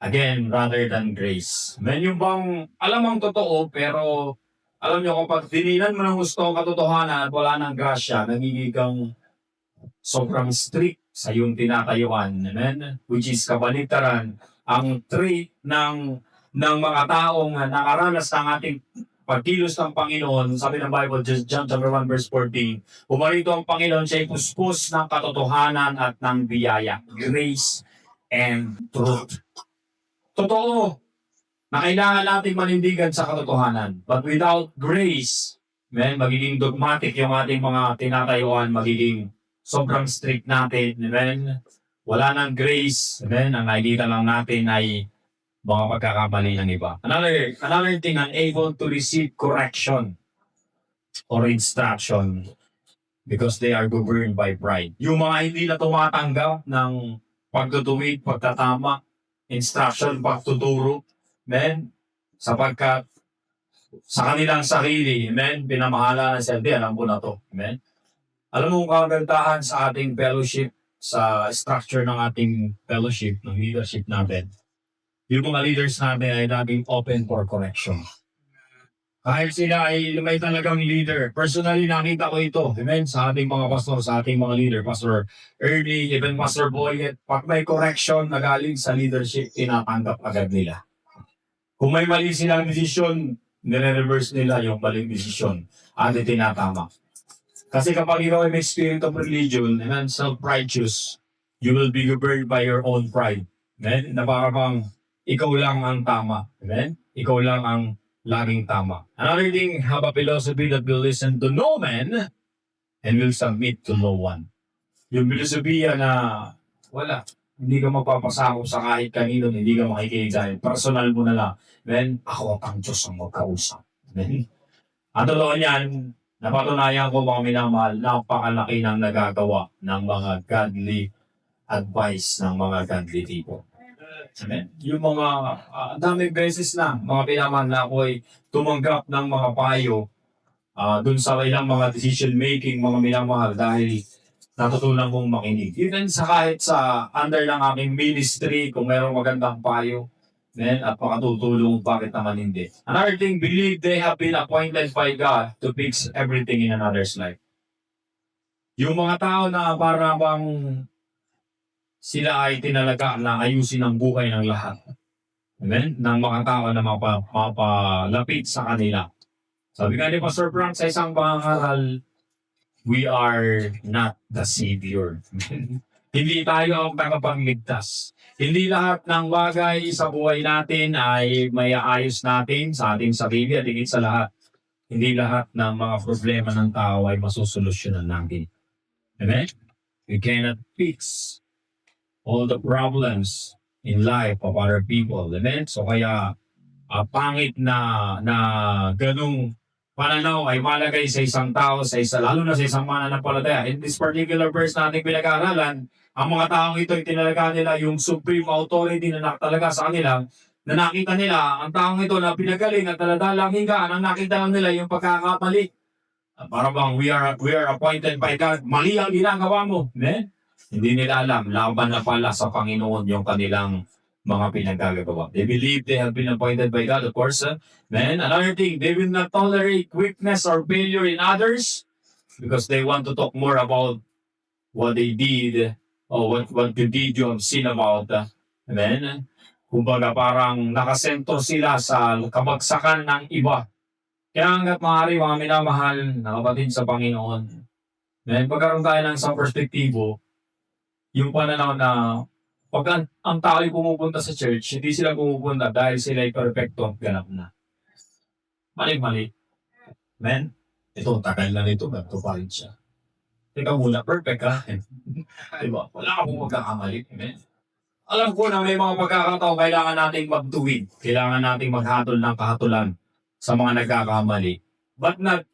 again, rather than grace. Amen? Yung bang alam ang totoo, pero alam nyo, kapag tininan mo ng gusto ang katotohanan at wala ng grasya, nagiging kang sobrang strict sa iyong tinatayuan. Amen? Which is kabaliktaran ang trait ng mga taong nakaranas ng ating pagkilos ng Panginoon. Sabi ng Bible, John chapter 1 verse 14, pumarito ang Panginoon, siya'y puspos ng katotohanan at ng biyaya, grace and truth. Totoo na kailangan natin manindigan sa katotohanan. But without grace, magiging dogmatic yung ating mga tinatayuan, magiging sobrang strict natin. Amen? Wala nang grace. Amen? Ang nakikita lang natin ay mga pagkakamali ng iba. Another thing, unable to receive correction or instruction because they are governed by pride. Yung mga hindi na tumatanggap ng pagtutuwid, pagtatama, instruction, pagtuturo, amen, sapagkat sa kanilang sarili, amen, pinamahala na siya, alam ko na to, amen. Alam mo kung kagandahan sa ating fellowship, sa structure ng ating fellowship, ng leadership natin, yung mga leaders natin ay naging open for correction. Kahit sila ay may talagang leader. Personally, nakita ko ito. Amen? Sa ating mga pastor, sa ating mga leader. Pastor Ernie, even Pastor Boyet. Pag may correction na galing sa leadership, tinatanggap agad nila. Kung may mali silang desisyon, nire-reverse nila yung maling desisyon at itinatama. Kasi kapag ikaw ay may spirit of religion and self-righteous, you will be governed by your own pride. Amen? Na parang ikaw lang ang tama. Amen? Ikaw lang ang laging tama. Another thing, have a philosophy that will listen to no man and will submit to no one. Yung filosofiya na wala, hindi ka magpapasakop sa kahit kanino, hindi ka makikinig sa akin. Personal mo na lang. Amen? Ako ang Diyos ang magkausap. Amen? Ang totoo niyan, napatunayan ko mga minamahal, napakalaki ng nagagawa ng mga godly advice ng mga godly people. Amen. Yung mga daming beses na mga pinamahal na ako ay tumanggap ng mga payo dun sa ilang mga decision making, mga minamahal, dahil natutunan kong makinig. Even sa kahit sa under ng aming ministry, kung mayroong magandang payo, at makatutulong, bakit naman hindi. Another thing, believe they have been appointed by God to fix everything in another's life. Yung mga tao na parang sila ay tinalaga na ayusin ang buhay ng lahat. Amen? Ng mga tao na mapalapit sa kanila. Sabi nga ni Pastor Frank sa isang pangaral, we are not the Savior. Hindi tayo ang tagapagligtas. Hindi lahat ng bagay sa buhay natin ay may ayos natin sa ating sarili at higit sa lahat. Hindi lahat ng mga problema ng tao ay masusolusyonan natin. Amen? We cannot fix all the problems in life of other people. Amen? So kaya pangit na ganung pananaw ay malagay sa isang tao, lalo na sa isang mananampalataya. In this particular verse natin pinag-aaralan, ang mga taong ito ay tinalaga nila yung supreme authority na nakatalaga sa kanila, na nakita nila ang taong ito na pinagaling at taladalang higaan, ang nakita lang nila yung pagkakamali. Para bang we are appointed by God, mali ang ginagawa mo. Amen? Hindi nila alam, laban na pala sa Panginoon yung kanilang mga pinagkagagawa. They believe they have been appointed by God, of course. Man, another thing, they will not tolerate weakness or failure in others because they want to talk more about what they did what you did, you have seen about. Amen? Kumbaga parang nakasentro sila sa kabagsakan ng iba. Kaya hanggat maaari mga minamahal na kapatid sa Panginoon, amen, pagkaroon tayo ng isang perspektibo, yung pananaw na pag ang tao ay pumupunta sa church, hindi sila pumupunta dahil sila ay perfecto at ganap na. Mali-mali. Amen? Ito, tagal na nito, ganito pa rin siya. Teka muna, perfect ka. Diba? Wala ka pong magkakamali. Amen? Alam ko na may mga pagkakataon kailangan nating magtuwid. Kailangan nating maghatol ng kahatulan sa mga nagkakamali. But not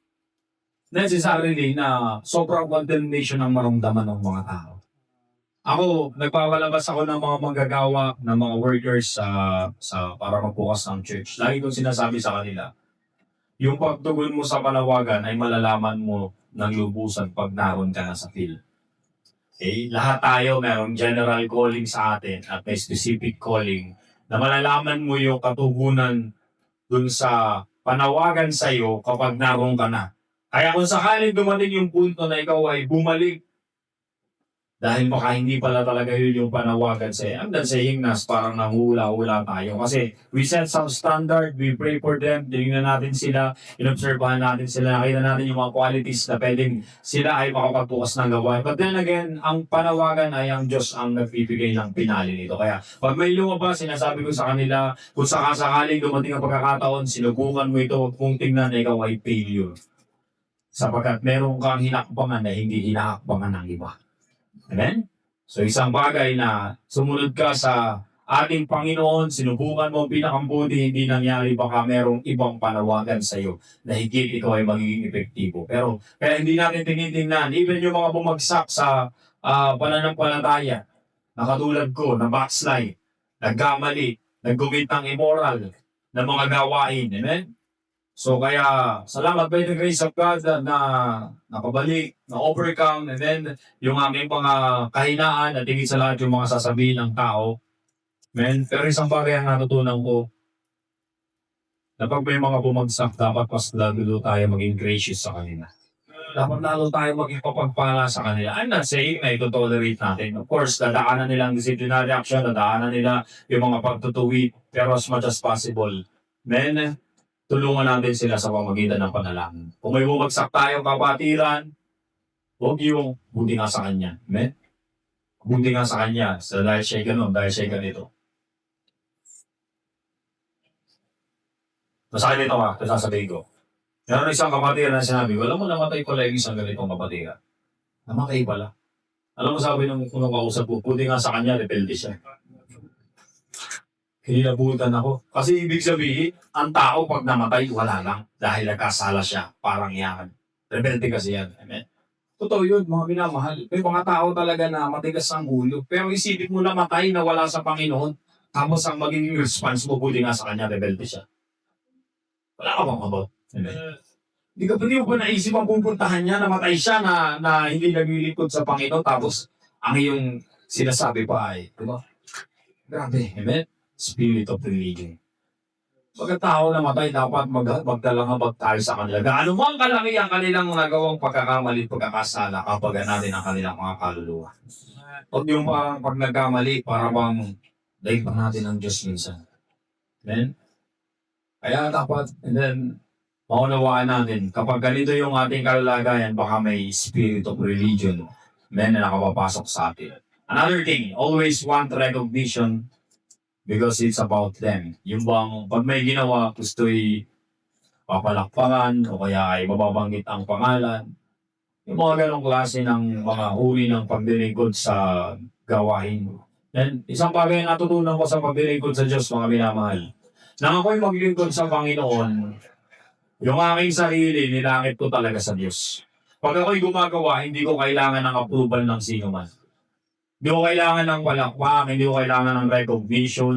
necessarily na sobrang condemnation ang maramdaman ng mga tao. Ako, nagpapalabas ako ng mga manggagawa, ng mga workers para magbukas ng church. Lagi kong sinasabi sa kanila, yung pagtugon mo sa panawagan ay malalaman mo ng lubusan pag naroon ka na sa field. Okay? Lahat tayo merong general calling sa atin at may specific calling na malalaman mo yung katugunan dun sa panawagan sa iyo kapag naroon ka na. Kaya kung sakaling dumating yung punto na ikaw ay bumalik dahil baka hindi pala talaga yun yung panawagan sa iyo. I'm not saying na parang nanghula-hula tayo. Kasi we set some standard, we pray for them, tinignan natin sila, inobserbahan natin sila, nakita natin yung mga qualities na pwedeng sila ay makapagbukas ng gawain. But then again, ang panawagan ay ang Diyos ang nagbibigay ng pinali nito. Kaya pag may lumabas, sinasabi ko sa kanila, kung sakasakaling dumating ang pagkakataon, sinubukan mo ito, kung tingnan na ikaw ay failure. Sapagkat meron kang hinakbangan na hindi hinakbangan ng iba. Amen? So isang bagay na sumunod ka sa ating Panginoon, sinubukan mo ang pinakambuti, hindi nangyari, baka merong ibang panawagan sa iyo na higit ikaw ay magiging epektibo. Pero kaya hindi natin tinitingnan, even yung mga bumagsak sa pananampalataya, na katulad ko, na backslide, nagkamali, naggumit ng immoral, na mga gawain. Amen? So kaya, salamat by the grace of God na nakabalik, na-overcome, and then yung aming mga kahinaan at higit sa lahat yung mga sasabihin ng tao. Amen? Pero isang bagay ang natutunan ko, na pag may mga bumagsak, dapat mas lalo tayo maging gracious sa kanila. Dapat lalo tayo maging papagpala sa kanila. I'm not saying na ito-tolerate natin. Of course, dadaanan nila ang disciplinary action, dadaanan nila yung mga pagtutuwid, pero as much as possible. Amen? Tulungan natin sila sa pamamagitan ng panalangin. Kung may bumagsak tayong kapatiran, huwag yung buti nga sa kanya. Amen? Buti nga sa kanya. So, dahil siya ganun, dahil siya ganito. Masakit ito ito sasabihin ko. Meron isang kapatiran na sinabi, wala mo namatay pala yung isang ganitong kapatiran. Namatay pala. Alam mo sabi nung kausap ko, buti nga sa kanya, rebelde siya. Hinilabutan ako. Kasi ibig sabihin, ang tao pag namatay, wala lang. Dahil nagkasala siya, parang yan. Rebelde kasi yan. Amen? Totoo yun, mga minamahal. May mga tao talaga na matigas ang ulo. Pero isipin mo na matay na wala sa Panginoon, tapos ang magiging response mo, buti nga sa kanya, rebelde siya. Wala ka bang about? Amen? Hindi mo ba naisip ang pupuntahan niya, namatay siya na hindi naglilingkod sa Panginoon, tapos ang iyong sinasabi pa ay, diba? Grabe. Amen? Spirit of religion. Pagkatao na matay, dapat magdalangabag tayo sa kanila. Gaano man kalaki ang kanilang nagawang pagkakamali at pagkakasala kapag natin ang kanilang mga kaluluwa. Huwag yung pag nagkamali, para bang dahil pa natin ang Diyos minsan. Amen? Kaya dapat, and then, maunawaan natin, kapag ganito yung ating kalagayan, baka may spirit of religion, na nakapapasok sa atin. Another thing, always want recognition because it's about them. Yung bang pag may ginawa, gusto'y papalakpakan o kaya ay mababanggit ang pangalan. Yung mga ganong klase ng mga uri ng paglilingkod sa gawain. And isang bagay na natutunan ko sa paglilingkod sa Diyos, mga minamahal. Nang ako'y maglingkod sa Panginoon, yung aking sarili, nilangit ko talaga sa Diyos. Pag ako'y gumagawa, hindi ko kailangan ng approval ng sino man. Hindi ko kailangan ng palakpak, hindi ko kailangan ng recognition.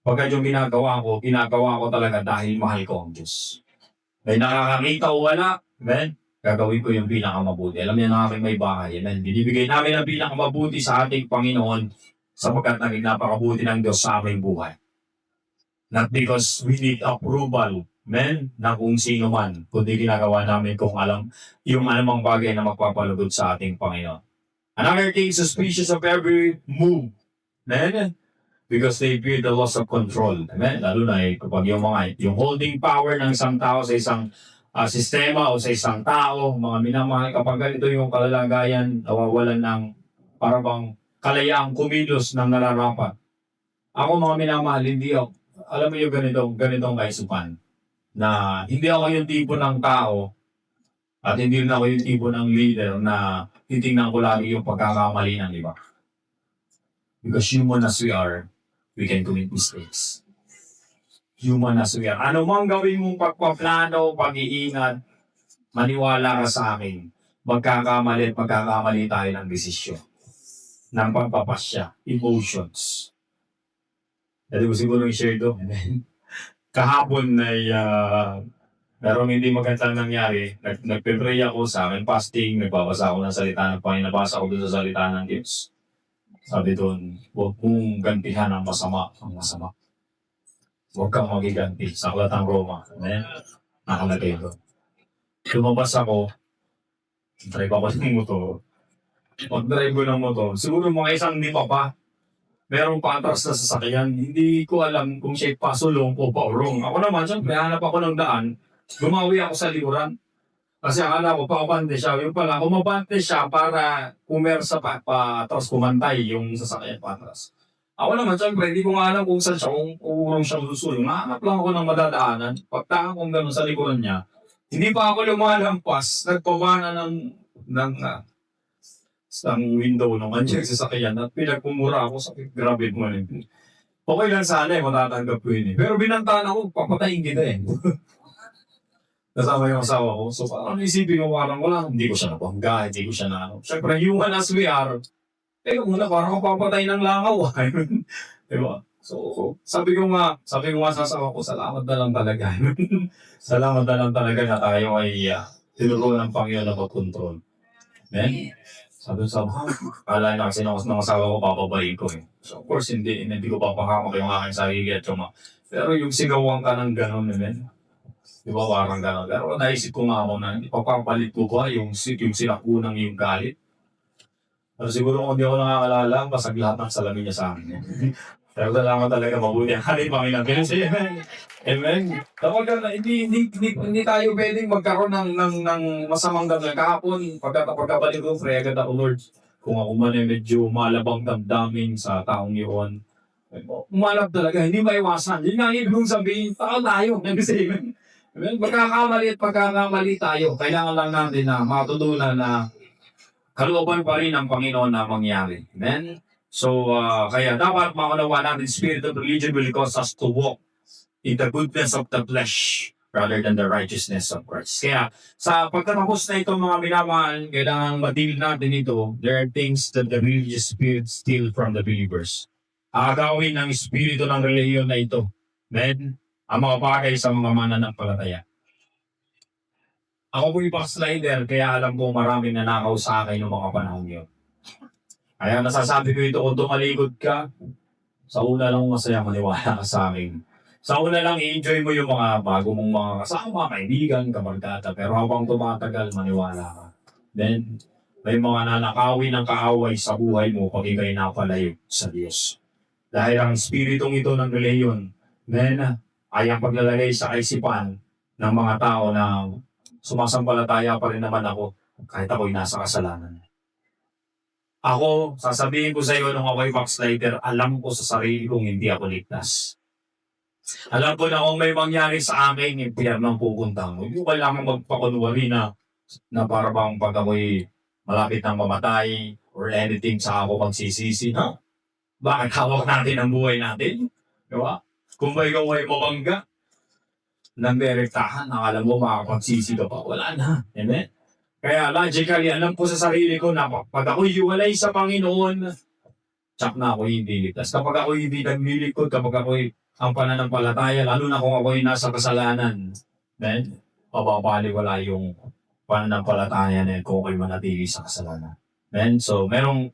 Pagka yung ginagawa ko talaga dahil mahal ko ang Diyos. May nakakakita o wala, amen, gagawin ko yung pinakamabuti. Alam niya na aking may bahay, amen. Binibigay namin ang pinakamabuti sa ating Panginoon sapagkat naging napakabuti ng Diyos sa aming buhay. Not because we need approval, amen, na kung sino man, kundi ginagawa namin kung alam, yung anumang bagay na magpapalugod sa ating Panginoon. Another king suspicious of every move. Amen? Because they fear the loss of control. Amen? Lalo na kapag yung holding power ng isang tao sa isang sistema o sa isang tao, mga minamahal, kapag ganito yung kalalagayan, nawawalan ng parang kalayaang kumilos ng nararapat. Ako mga minamahal, hindi ako, alam mo yung ganitong kaisupan, na hindi ako yung tipo ng tao at hindi rin ako yung tipo ng leader na titingnan ko lagi yung pagkakamali ng iba. Because human as we are, we can commit mistakes. Human as we are. Ano mang gawin mong pagpaplano, pag-iingat, maniwala ka sa akin. Magkakamali tayo ng desisyon. Ng pagpapasya. Emotions. Dati ko siguro i-share ito. Kahapon ay merong hindi magandang nangyari. Nagpe-pray ako sa akin, fasting, nagbabasa ako ng salita ng Panginoon, nabasa ako doon sa salita ng Diyos. Sabi doon, huwag mong gantihan ang masama. Huwag kang magiganti sa aklat ng Roma. Amen? Nakalagay doon. Lumabas ako, drive ako ng motor. Pag-drive ko ng motor, siguro mga isang lima pa, merong patras na sasakyan. Hindi ko alam kung siya pasulong o paurong. Ako naman, siyempre, hanap ako ng daan. Gumawi ako sa liuran. Kasi akala ko, pakabante siya. Yung pala, umabante siya para pumersa pa tapos kumantay yung sasakyan patras. Ako naman, siyempre, hindi ko nga alam kung saan siya, kung urong siyang susulong. Nahanap lang ako ng madadaanan. Pagtaka kong gano'n sa likuran niya, hindi pa ako lumalampas. Nagpabana ng window ng kanyang sasakyan at pinagpumura ako sa grabe mo rin. Okay lang sana matatanggap ko yun eh. Pero binantaan ako, papatayin kita eh. Kasama yung asawa ko. So parang isipin ko parang wala, hindi ko siya napangga, hindi ko siya na ano. Siyempre, human as we are, teka muna, parang ako papatay ng langaw. Diba? So, sabi ko nga sa asawa ko, salamat na lang talaga. Salamat na lang talaga na tayo ay tinuruan ng Panginoon na mag-control. Amen? Sabi ko, kala na kasi ng asawa ko, papabayin ko eh. So, of course, hindi ko papahamak yung aking sarili at yung pero yung sigawan ka ng gano'n, amen? Di ba, parang gano'n. Pero naisip ko nga ako na, ipapapalit ko ba yung sinakunang yung galit? Pero siguro kung di ako nakakalala, basag lahat ng salamin niya sa akin. Pero salamat talaga, mabuti ang hari, Panginoon. Amen. Amen. Kapag hindi tayo pwedeng magkaroon ng masamang damdamin. Kahapon, pagkabalik ko, pray agad ako, Lord. Kung ako man ay medyo malabang damdamin sa taong yun, umalap talaga, hindi maiwasan. Yun nga ibig kong sabihin, tao tayo. Amen. Pagkakamali tayo. Kailangan lang natin na matutunan na kalooban pa rin ng Panginoon na mangyari. Amen? So, kaya dapat maunawa natin, spirit of religion will cause us to walk in the goodness of the flesh rather than the righteousness of Christ. Kaya, sa pagtatapos na ito mga minamahal, kailangan ma-deal natin ito, there are things that the religious spirit steal from the believers. Agawin ng espiritu ng reliyon na ito. Amen? Ang mga bagay sa mga mananampalataya. Ako po yung backslider, kaya alam ko maraming nanakaw sa akin noong mga panahon yun. Kaya nasasabi ko ito, kung tumalikod ka, sa una lang masaya maniwala ka sa akin. Sa una lang i-enjoy mo yung mga bago mong mga kasama, kaibigan, kabarkada. Pero habang tumatagal, maniwala ka. Then, may mga nanakawin ng kaaway sa buhay mo pag ikay napalayo sa Diyos. Dahil ang spiritong ito ng reliyon, ay ang paglalagay sa kaisipan ng mga tao na sumasampalataya pa rin naman ako kahit ako'y nasa kasalanan. Ako, sasabihin ko sa iyo nung ako'y backslider, alam ko sa sarili kong hindi ako ligtas. Alam ko na kung may mangyari sa akin, impyerno ang pupunta mo. Hindi ko kailangan magpakunwari na para bang pag ako'y malapit ng mamatay or anything sa ako pagsisisi. No? Bakit hawak natin ang buhay natin? Diba? Kung ba ikaw ay mabangga ng direktahan, alam mo makapagsisi ka pa, wala na. Amen? Kaya logically, alam ko sa sarili ko na pag ako'y hiwalay sa Panginoon, tsak na ako'y hindi ligtas. Kapag ako'y hindi naglilikod, kapag ako'y ang pananampalataya, lalo na kung ako'y nasa kasalanan, then, mapapaliwala yung pananampalataya na kung ako'y manatili sa kasalanan. Then, so, merong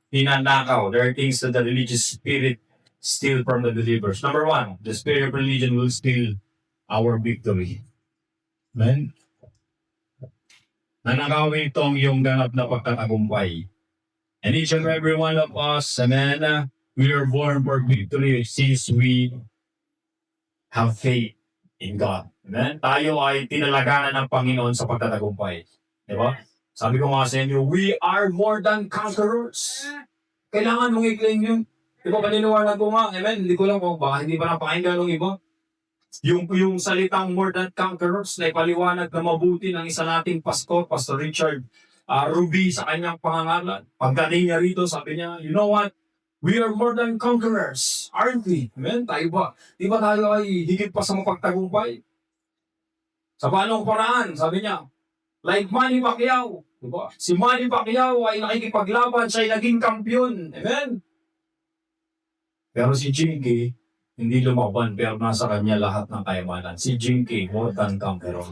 hinanakaw. There are things that the religious spirit steal from the believers. Number one, the spirit of religion will steal our victory. Amen? nanangawin itong yung ganap na pagtatagumpay. And each and every one of us, amen, we are born for victory since we have faith in God. Amen? Tayo ay tinalaganan ng Panginoon sa pagtatagumpay. Di ba? Sabi ko nga sa inyo, we are more than conquerors. Kailangan mong i-claim yun. Di ba, paniniwala ko nga, amen, hindi ko lang kung baka hindi pa napakinggan ng iba. Yung salitang more than conquerors na ipaliwanag na mabuti ng isa nating pastor, Pastor Richard Ruby sa kanyang pangangalan. Pagdating niya rito, sabi niya, you know what? We are more than conquerors, aren't we? Amen? Tayo ba? Di ba tayo ay higit pa sa mapagtagumpay? Sa paanong paraan? Sabi niya, like Manny Pacquiao. Diba? Si Manny Pacquiao ay nakikipaglaban, siya ay naging kampiyon. Amen? Pero si Jinky, hindi lumaban, pero nasa kanya lahat ng kayamanan. Si Jinky, more than conqueror.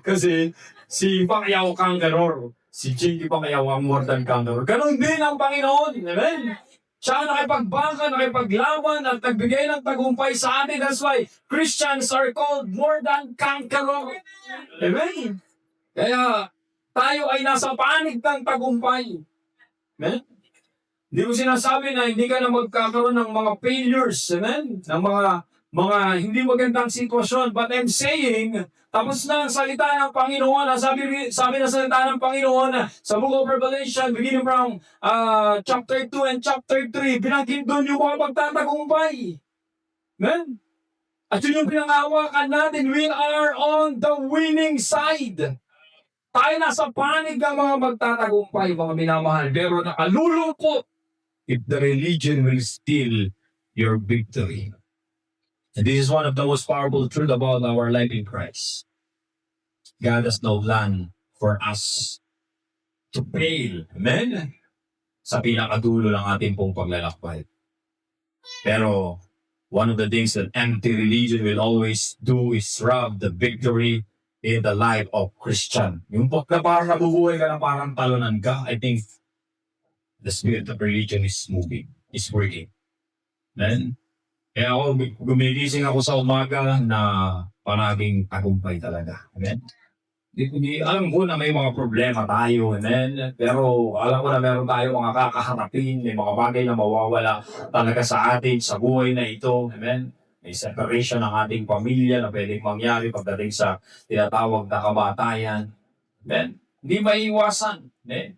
Kasi si Pacquiao conqueror, si Jinky Pacquiao ang more than conqueror. Ganon din ang Panginoon. Amen? Siya ang nakipagbangka, nakipaglaban at nagbigay ng tagumpay sa atin. That's why Christians are called more than conqueror. Amen? Kaya tayo ay nasa panig ng tagumpay. Amen? Hindi ko sinasabi na hindi ka na magkakaroon ng mga failures, amen? Ng mga hindi magandang sitwasyon. But I'm saying, tapos na ang salita ng Panginoon. Sabi na salita ng Panginoon sa Book of Revelation, beginning from chapter 2 and chapter 3, binanggit doon yung mga pagtatagumpay. Amen? At yun yung pinangawakan natin, we are on the winning side. Tayo nasa panig ng mga magtatagumpay, mga minamahal. Pero nakalulungkot if the religion will steal your victory. And this is one of the most powerful truths about our life in Christ. God has no plan for us to fail. Amen? Sa pinakadulo ng ating pong paglalakbay. Pero one of the things that empty religion will always do is rob the victory in the life of Christian. Yung na parang nabubuhay ka na parang talunan ka, I think the spirit of religion is moving, is working. Then, kaya ako, gumigising ako sa umaga na palaging tagumpay talaga. Amen? Alam ko na may mga problema tayo, amen? Pero alam ko na meron tayo mga kakaharapin, may mga bagay na mawawala talaga sa atin, sa buhay na ito. Amen? May separation ng ating pamilya na pwedeng mangyari pagdating sa tinatawag na kamatayan. Amen? Hindi maiiwasan. Amen?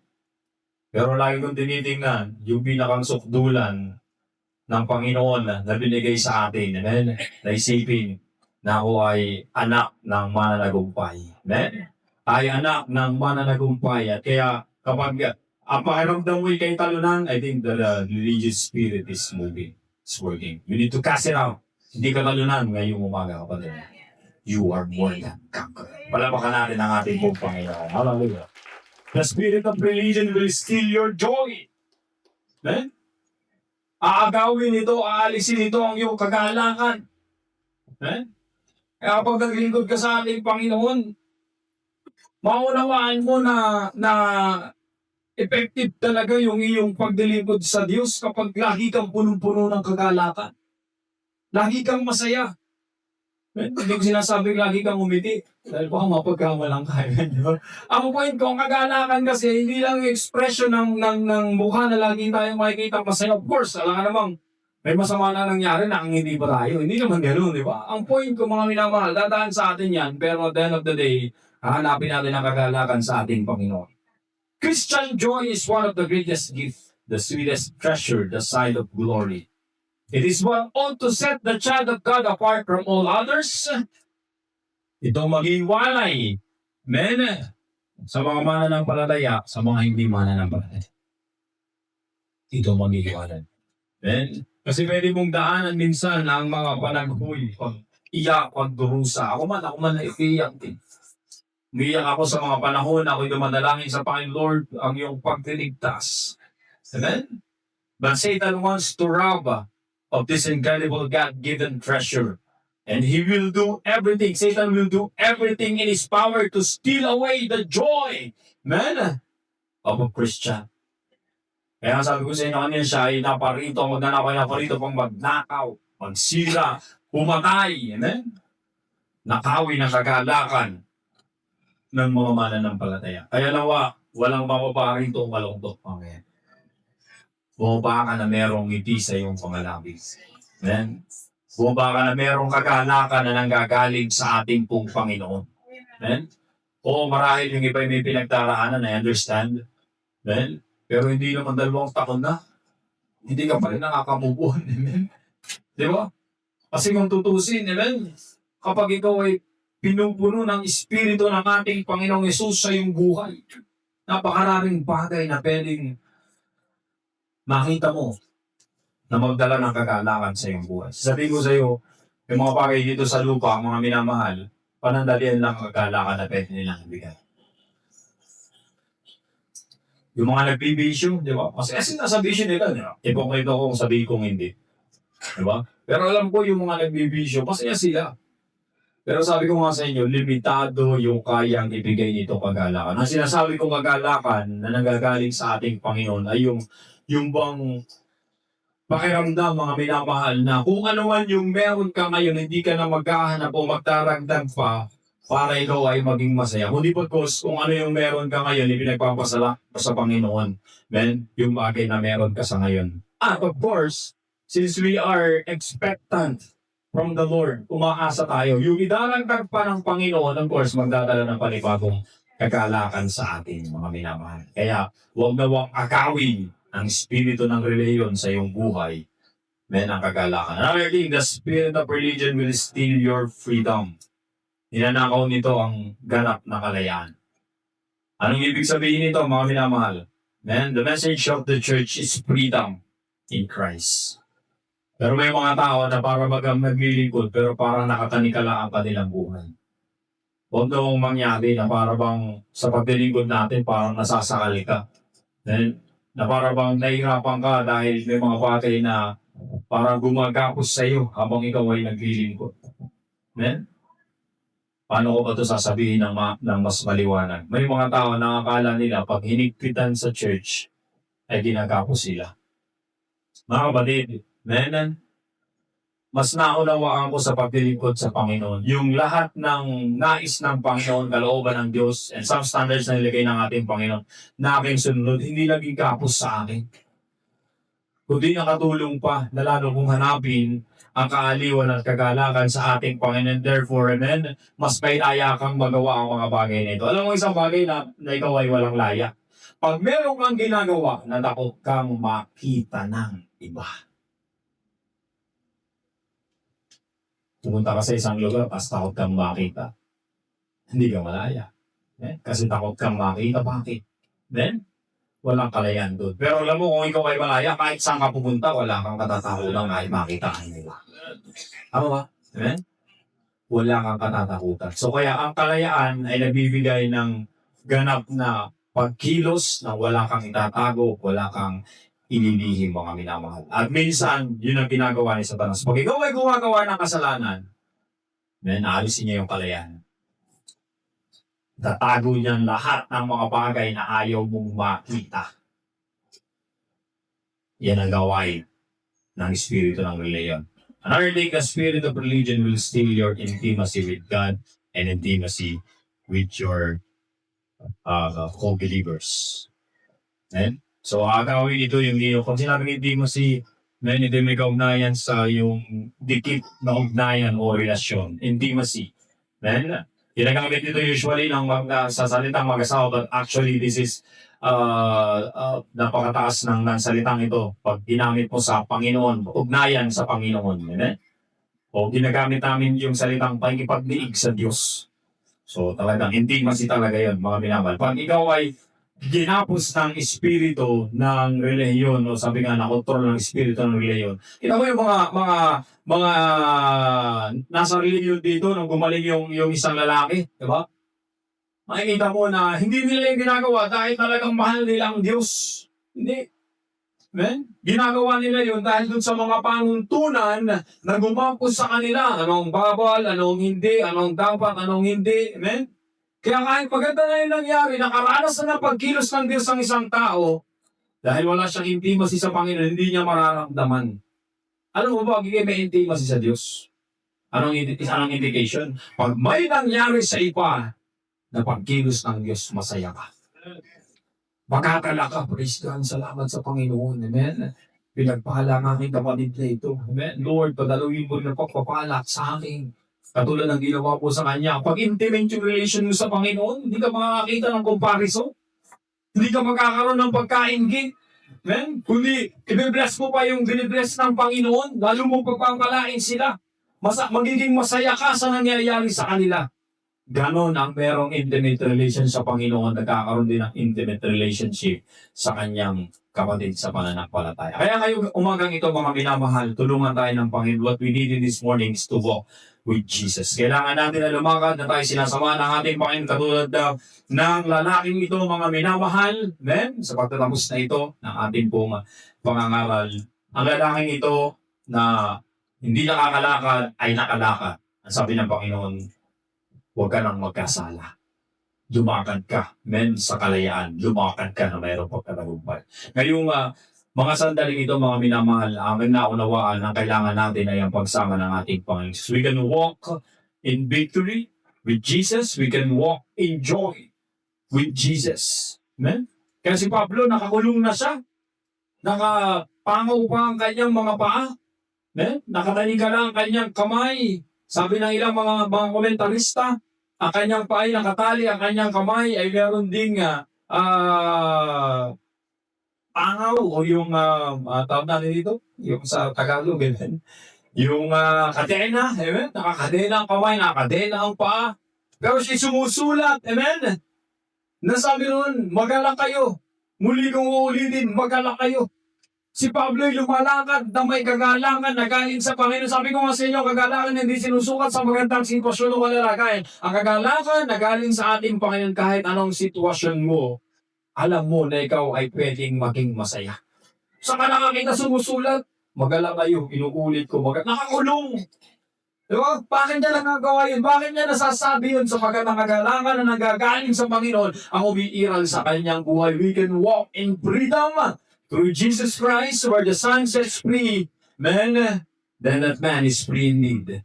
Pero lagi kong tinitingnan yung pinakang sukdulan ng Panginoon na binigay sa atin. Amen? Naisipin na ako ay anak ng mananagumpay. Amen? Ay anak ng mananagumpay. At kaya kapag ang pakiramdam mo kay talunan, I think the religious spirit is moving. It's working. You need to cast it out. Hindi ka talunan ngayong umaga kapatid. You are more than conqueror. Palapakan natin ang ating pong Panginoon. Hallelujah. The spirit of religion will steal your joy. Amen? Aagawin ito, aalisin ito ang iyong kagalakan. Amen? Kaya kapag naglingkod ka sa ating Panginoon, maunawaan mo na effective talaga yung iyong pagdilingkod sa Diyos kapag lagi kang punong-puno ng kagalakan. Lagi kang masaya. Hindi ko sinasabing lagi kang umiti. Dahil baka mapagkamalang kaya. Ang point ko, ang kagalakan kasi, hindi lang yung expression ng mukha na lagi tayong makikita masaya. Of course, alam ka namang may masama na nangyari na ang hindi ba tayo. Hindi naman ganoon, di ba? Ang point ko, mga minamahal, dadaan sa atin yan, pero at the end of the day, hahanapin natin ang kagalakan sa ating Panginoon. Christian joy is one of the greatest gifts, the sweetest treasure, the sign of glory. It is what ought to set the child of God apart from all others. Ito mag-iwalay, men, sa mga mananampalataya, sa mga hindi mananampalataya. Ito mag-iwalay. Men, kasi pwede mong daanan minsan ang mga panaghoy, pag-iyak, pagdurusa. Ako man naiiyak din. Umiyak ako sa mga panahon na ako'y dumadalangin sa Panginoon Lord ang iyong pagtiligtas. Amen? But Satan wants to rob of this incredible God-given treasure. And he will do everything. Satan will do everything in his power to steal away the joy, man, of a Christian. Kaya sabi ko sa inyo kanina, siya ay naparito pang magnakaw, magsira, pumatay, amen? Nakawi ng kagalakan. ng mga mananampalataya. Kaya nawa, walang mapaparing itong malungkot. Okay. Bumaba ka na merong ngiti sa iyong pangalabis. Amen? Bumaba ka na merong kagalakan na nanggagaling sa ating pong Panginoon. Amen? Oo, marahil yung iba may pinagdaraanan, I understand. Amen? Pero hindi naman 2 taon na. Hindi ka pa rin nakakamubuhan. Amen? Di ba? Kasi kung tutusin, amen? Kapag ikaw ay pinupuno ng Espiritu ng ating Panginoong Yesus sa iyong buhay, napakaraming bagay na pwedeng makita mo na magdala ng kagalakan sa iyong buhay. Sabihin ko sa iyo, yung mga bagay dito sa lupa, ang mga minamahal, panandalian lang ang kagalakan na pwede nilang ibigay. Yung mga nagbibisyo, di ba? Kasi nasa bisyo nila, di ba? Ipokrito ko kung sabihin kong hindi. Di ba? Pero alam ko yung mga nagbibisyo, masaya sila. Pero sabi ko nga sa inyo, limitado yung kayang ibigay nito kagalakan. Ang sinasabi kong kagalakan na nanggagaling sa ating Panginoon ay yung bang pakiramdam, mga minamahal, na kung ano man yung meron ka ngayon, hindi ka na maghahanap o magdaragdag pa para ikaw ay maging masaya. Kundi pagkos kung ano yung meron ka ngayon, ipinagpapasala sa Panginoon. Men, yung bagay na meron ka sa ngayon. At of course, since we are expectant from the Lord, umaasa tayo. Yung idaragdag pa ng Panginoon, of course, magdadala ng panibagong kagalakan sa atin, mga minamahal. Kaya, huwag na huwag akawin ang espiritu ng reliyon sa iyong buhay. Men, ang kagalakan. Another thing, the spirit of religion will steal your freedom. Ninanakaw nito ang ganap na kalayaan. Anong ibig sabihin nito, mga minamahal? Men, the message of the church is freedom in Christ. Pero may mga tao na para maglilingkod, pero parang nakatanikala ang kanilang buhay. Huwag na mangyari na para bang sa paglilingkod natin, parang nasasakali ka. Then, na para bang nahihirapan ka dahil may mga bagay na parang gumagapos sa iyo habang ikaw ay naglilingkod. Amen? Paano ko ba ito sasabihin ng mas maliwanag? May mga tao na akala nila pag hinigpitan sa church ay ginagapos sila. Mga kapatid, amen? Mas naunawaan ko sa paglilingkod sa Panginoon. Yung lahat ng nais ng Panginoon, kalooban ng Diyos, and some standards na nilagay ng ating Panginoon, na aking sunod, hindi naging kapos sa akin. Kundi nakatulong pa na lalo kong hanapin ang kaaliwan at kagalakan sa ating Panginoon. Therefore, amen, mas may laya kang magawa ang mga bagay na ito. Alam mo isang bagay na ikaw ay walang laya. Pag meron kang ginagawa, natakot kang makita ng iba. Pumunta ka sa isang lugar, tapos takot kang makita. Hindi ka malaya. Kasi takot kang makita. Bakit? Then, walang kalayaan doon. Pero alam mo, kung ikaw ay malaya, kahit saan ka pupunta, wala kang katatakutan kahit makita ka nila. Tama ba? Amen? Wala kang katatakutan. So kaya ang kalayaan ay nabibigay ng ganap na pagkilos na wala kang itatago, wala kang ililihim, mga minamahal. At minsan, yun ang ginagawa ni Satanas. Pag ikaw ay gumagawa ng kasalanan, naalisin niya yung kalayaan. Tatago niyan lahat ng mga bagay na ayaw mong makita. Yan ang gawain ng espiritu ng reliyon. Another thing, the spirit of religion will steal your intimacy with God and intimacy with your co-believers. And so, agawin ito yung kung sinabing intimacy, ito may kaugnayan sa yung dikit na ugnayan o relasyon. Intimacy. Then, ginagamit ito usually sa salitang mag-asawa, but actually this is napakataas ng salitang ito pag ginamit mo sa Panginoon, ugnayan sa Panginoon. Amen? O ginagamit namin yung salitang pakikipagdiig sa Diyos. So talagang intimacy talaga yun, mga minamahal. Pag ikaw ay ginapos ng espiritu ng relihiyon, o sabi nga, nakontrol ng espiritu ng relihiyon. Kita mo yung mga nasa relihiyon dito nung gumaling yung isang lalaki, di ba? Makikita mo na hindi nila yung ginagawa dahil talagang mahal nila ang Diyos. Hindi. Amen? Ginagawa nila yun dahil dun sa mga panuntunan na gumapos sa kanila. Anong bawal, anong hindi, anong dapat, anong hindi. Amen? Kaya kahit maganda na yung nangyari, nakaranas na ng pagkilos ng Diyos ang isang tao, dahil wala siyang intimacy sa Panginoon, hindi niya mararamdaman. Ano mo ba, may intimacy sa Diyos? Anong indication? Pag may nangyari sa iba, na pagkilos ng Diyos, masaya ka. Makakala ka, praise God, salamat sa Panginoon. Amen. Pinagpala ng aking kapatid na ito. Amen. Lord, padaluin mo ng pagpapala sa akin. Katulad ng ginawa po sa kanya. Pag intimate yung relation mo sa Panginoon, hindi ka makakita ng comparison. Hindi ka magkakaroon ng pagkaingin. Amen? Kundi, i-bless mo pa yung binibless ng Panginoon, lalo mo pagpapalain sila. Magiging masaya ka sa nangyayari sa kanila. Ganon ang merong intimate relation sa Panginoon, nagkakaroon din ng intimate relationship sa kanyang kapatid sa pananampalataya. Kaya ngayong umagang ito, mga minamahal, tulungan tayo ng Panginoon. What we need in this morning is to walk with Jesus. Kailangan natin na lumakad na tayo sinasama ng ating Panginoon katulad ng lalaking ito, mga minamahal. Amen? Sa pagtatapos na ito ng ating pong pangangaral, ang lalaking ito na hindi nakakalakad ay nakalakad. Ang sabi ng Panginoon, huwag ka nang magkasala. Lumakad ka, men, sa kalayaan. Lumakad ka na mayroong pagkatagumpay. Ngayong mga sandaling ito, mga minamahal, ang naunawaan ang kailangan natin ay ang pagsama ng ating Panginoon. We can walk in victory with Jesus. We can walk in joy with Jesus. Amen? Kaya si Pablo, nakakulong na siya. Nakapangaw pa ang kanyang mga paa. Amen? Nakatanika lang ang kanyang kamay. Sabi ng ilang mga komentarista, ang kanyang paa ay nakatali, ang kanyang kamay ay meron ding pangaw o yung tawag natin dito, yung sa Tagalog, amen? Yung kadena, amen? Nakakadena ang kamay, nakakadena ang paa. Pero siya sumusulat, amen? Nasabi noon, magalak kayo. Muli kong uulitin, magalak kayo. Si Pablo ay lumalakad na may kagalangan na galing sa Panginoon. Sabi ko nga sa inyo, kagalangan hindi sinusukat sa magandang sitwasyon o kalalagayan. Ang kagalangan na galing sa ating Panginoon kahit anong sitwasyon mo, alam mo na ikaw ay pwedeng maging masaya. Saka nakakita sumusulat, magalang kayo, inuulit ko, nakakulong. Diba? Bakit niya nagagawa yun? Bakit niya nasasabi yun sa magandang kagalangan na nagagaling sa Panginoon ang umiiral sa kanyang buhay? We can walk in freedom through Jesus Christ, where the Son sets free, man, then that man is free indeed.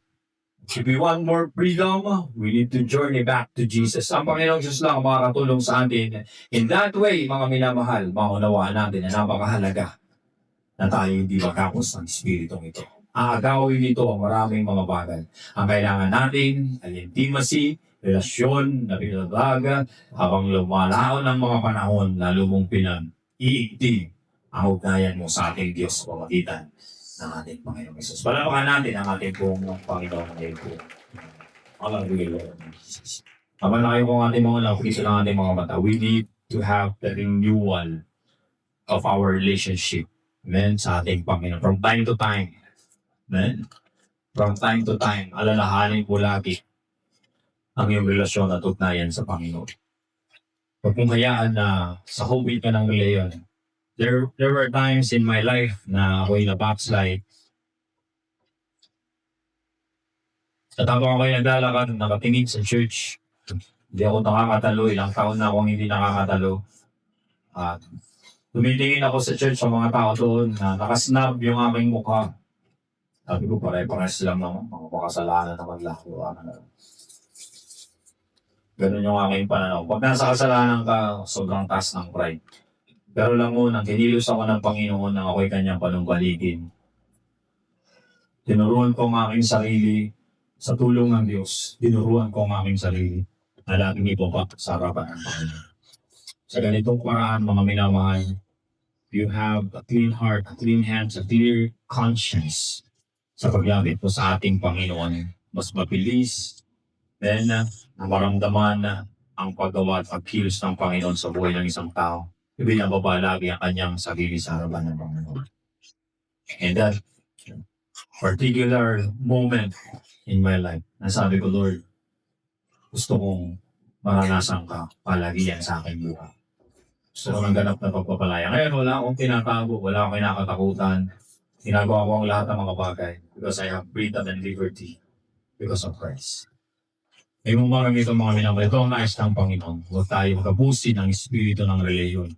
If we want more freedom, we need to journey back to Jesus. Ang Panginoong Diyos lang makakatulong sa atin. In that way, mga minamahal, maunawaan natin na napakahalaga na tayo hindi makapos ng Espiritong ito. Aagawin ito ang maraming mga bagay. Ang kailangan natin ay intimacy, relasyon na pinadaga habang lumalaon ng mga panahon na lumong pinag-iigting ang ugnayan mo sa ating Diyos pamagitan ng ating Panginoong Jesus. Palapakan natin ang ating pong Panginoon ngayon po. Hallelujah, Lord Jesus. Habang na kayo kung ating mga nakikiso ng ating mga mata, we need to have the renewal of our relationship, amen, sa ating Panginoon. From time to time, amen, from time to time, alalahanin mo lagi ang iyong relasyon at ugnayan sa Panginoon. Huwag mong hayaan na sa hobby ka ng reliyon. There were times in my life na ako'y na-backslide. At habang ako'y naglalakad, nakatingin sa church, hindi ako nakakatalo. Ilang taon na akong hindi nakakatalo. At tumitingin ako sa church sa mga tao doon na nakasnab yung aking mukha. Sabi ko, pare-pares lang naman. Mga pakasalanan naman lang. Ganun yung aking pananaw. Pag nasa kasalanan ka, sobrang taas ng pride. Pero lang muna, kinilos ako ng Panginoon na ako'y kanyang panumbalikin. Tinuruan ko ang aking sarili sa tulong ng Diyos. Tinuruan ko ang aking sarili na laging ipopak sa harapan ng Panginoon. Sa ganitong paraan, mga minamahal, you have a clean heart, a clean hands, a clear conscience sa paglapit po sa ating Panginoon. Mas mabilis, then maramdaman ang paggawa at pagkilos ng Panginoon sa buhay ng isang tao. Ibinababa lagi ang kanyang sarili sa harapan ng Panginoon. And that particular moment in my life, nasabi ko, Lord, gusto kong maranasan ka palagi yan sa aking buhay. Gusto ko ng ganap na pagpapalaya. Ngayon, wala akong tinatago, wala akong kinakatakutan. Ginagawa ko ang lahat ng mga bagay because I have freedom and liberty because of Christ. Ngayong umagang ito, mga minamahal, ito ang nais ng Panginoon. Huwag tayo magabusin ng espiritu ng reliyon.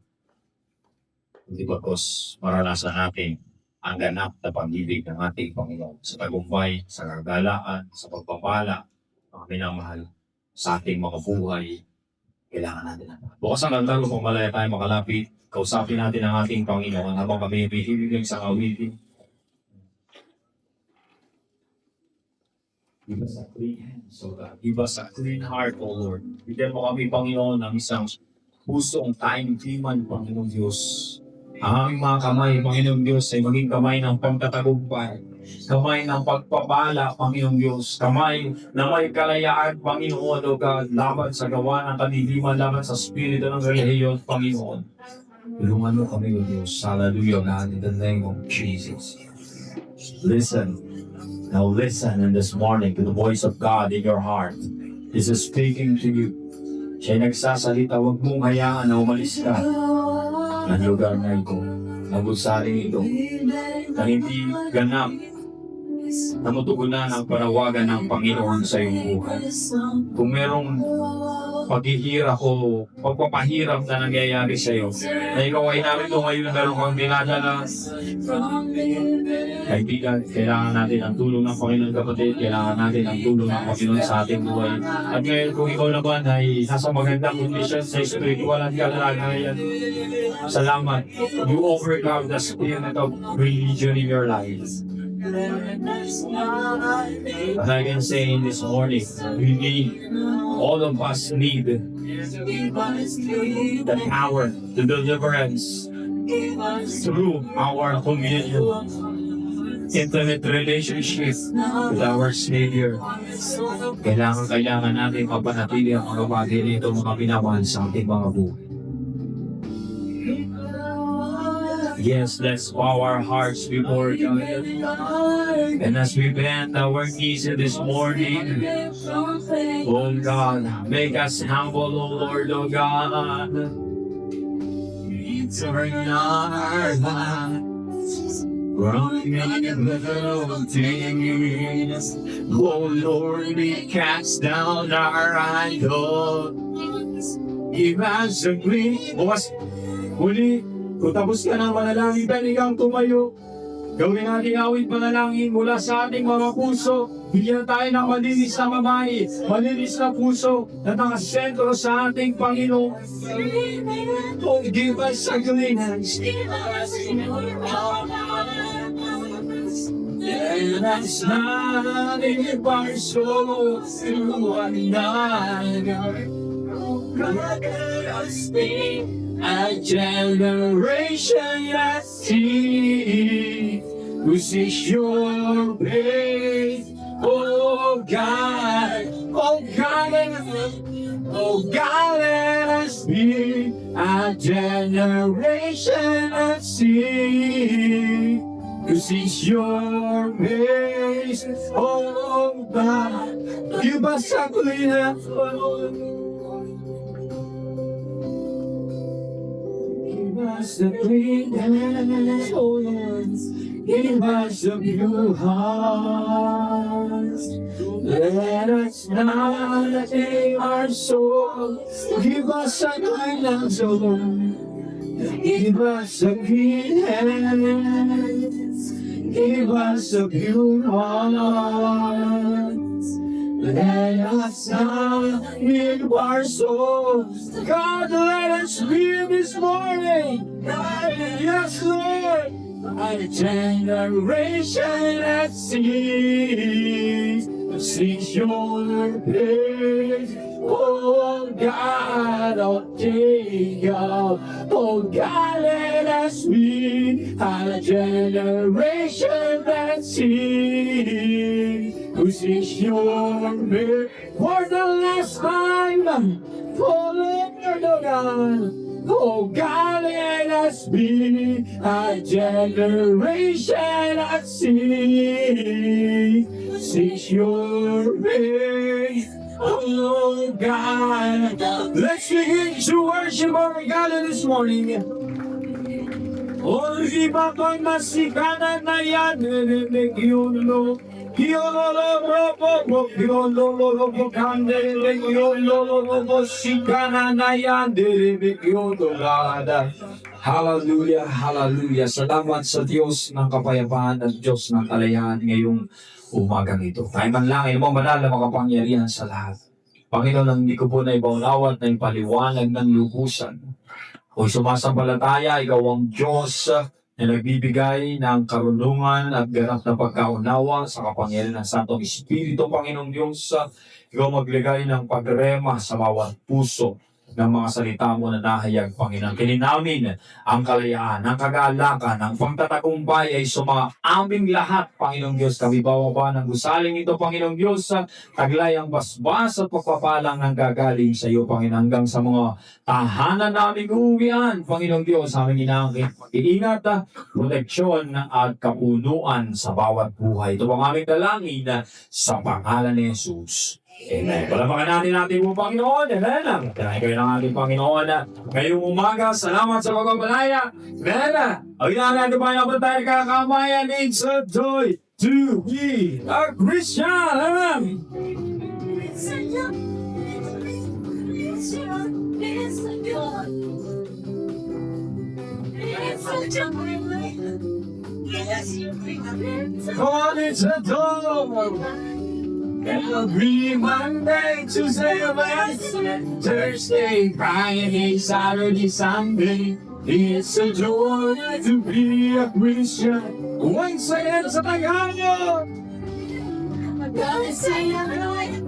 Hindi bagos maranasan natin ang ganap na pag-ibig ng ating Panginoon sa tagumpay, sa kagalaan, sa pagpapala, mga minamahal, sa ating mga buhay kailangan natin. Bukas ang altar kung malaya tayo makalapit, kausapin natin ang ating Panginoon habang kami bihibig ng isang awitin. Give us a clean hands, O God. Give us a clean heart, O Lord. Bigyan mo kami, Panginoon, ng isang pusong taimtiman, Panginoon Diyos. Ang aming mga kamay, Panginoon Diyos, ay maging kamay ng pagtatagumpay. Kamay ng pagpapala, Panginoon Diyos. Kamay na may kalayaan, Panginoon, O God, laban sa gawa ng kaniliman, laban sa spirito ng relihiyon, Panginoon. Tulungan mo kami, O Diyos. Hallelujah, God, in the name of Jesus. Listen. Now listen in this morning to the voice of God in your heart. This is speaking to you. Siya'y nagsasalita, huwag mong hayaan na umalis ka ng lugar na ito, ng gusaling ito, na hindi ganap na matugunan ang panawagan ng Panginoon sa iyong buhay. Kung merong paghihirap o pagpapahirap na nangyayari sa iyo, na ikaw ay narito ngayon, meron kang dinadala, kaibigan, kailangan natin ang tulong ng Panginoon, kapatid. Kailangan natin ang tulong ng Panginoon sa ating buhay. At ngayon, kung ikaw naman ay nasa magandang kondisyon sa spiritual at kalagayan, salamat. You overcome the spirit of religion in your life. As I can say in this morning, we need, all of us need the power, the deliverance through our communion, intimate relationship with our Savior. Kailangan natin mapanatili ang mga bagay nito, mga pinamahal sa ating mga buhay. Yes, let's bow our hearts before God. And as we bend our knees this morning, oh God, make us humble, oh Lord, oh God. We turn our lives from things. Oh Lord, we cast down our idols. Give us a clean. Bukas, huli. Kung tapos ka ng manalangin, pwede kang tumayo. Gawin natin awit panalangin mula sa ating mga puso. Bigyan tayo ng malinis na mamay, malinis na puso na nakasentro sa ating Panginoon. Oh, give us a clean hands. Let us not leave our souls to another. God, let us be a generation that sees who sees your face. Oh God, oh God, oh God, let us be a generation that sees who sees your face. Oh God, give us a clean heart. Give us a clean hands, oh Lord. Give us a pure heart. Let us not take our soul. Give us a clean hands, oh Lord. Give us a clean hands. Give us a pure heart. Let us not give our souls. God, let us live this morning. Yes, Lord. A generation that sees your face. Oh God, oh Jacob. Oh God, let us be a generation that sees your face. For the last time, for Lord, oh God. Oh God, let us be a generation that sees your face. Oh God, let's begin to worship our God this morning. Oh, di ba ko'y masikanan na yan, yun, hallelujah, hallelujah. Salamat sa Diyos ng kapayapaan at Diyos ng kalayaan ngayong umagang ito. Tayo manlangin mo, banal na makapangyarihan sa lahat. Panginoon, ang hindi ko po na ibaunawa at na ipaliwanag ng lubusan. Kung sumasampalataya, ikaw ang Diyos na nagbibigay ng karunungan at ganap na pagkaunawa sa kapangyarihan ng Santong Espiritu, Panginoong Diyos. Ikaw maglagay ng pagrema sa bawat puso ng mga salita mo na nahayag, Panginoon. Kinin namin ang kalayaan, ang kagalakan, ang pagtatagumpay ay sumaaming lahat, Panginoong Diyos. Kami bawa ng gusaling ito, Panginoong Diyos, taglay ang basbas at pagpapalang ng gagaling sa iyo, Panginoon, hanggang sa mga tahanan naming uuwian, Panginoong Diyos, aming inaangkin, pag-iingat, proteksyon at kapunuan sa bawat buhay. Ito ang aming dalangin sa pangalan ni Jesus. Amen. Palapakan natin po, Panginoon. Amen. Kaya kayo ng ating Panginoon. Ngayong umaga, salamat sa pagpapalaya. Amen. Ang inahan natin pa yung tayo kakamayan. It's a joy to be a Christian. Amen. Come on, it's a joy. Every Monday, Tuesday, Wednesday, Thursday, Friday, Saturday, Sunday. It's a joy to be a Christian. Once again sa Tagalog.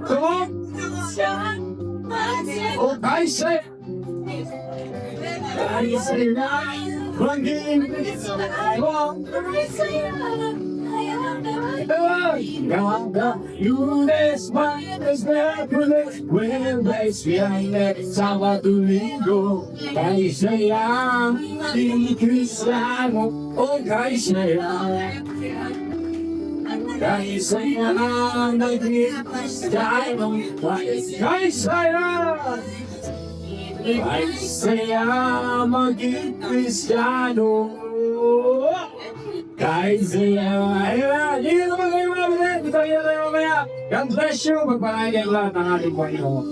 Come on. Oh, I say. Maging Lunes, Martes, Miyerkules, Huwebes, Viernes, Sabado, Linggo. Kay saya, di Kristiyano, o kay saya. Kay saya, naging Kristiyano, kay saya. Kay saya, maging Kristiyano. Kay saya, ayun, hindi naman kayo mga kapatid. Ito kayo tayo mamaya. God bless you. Magpalain kayo lahat ng ating Panginoon.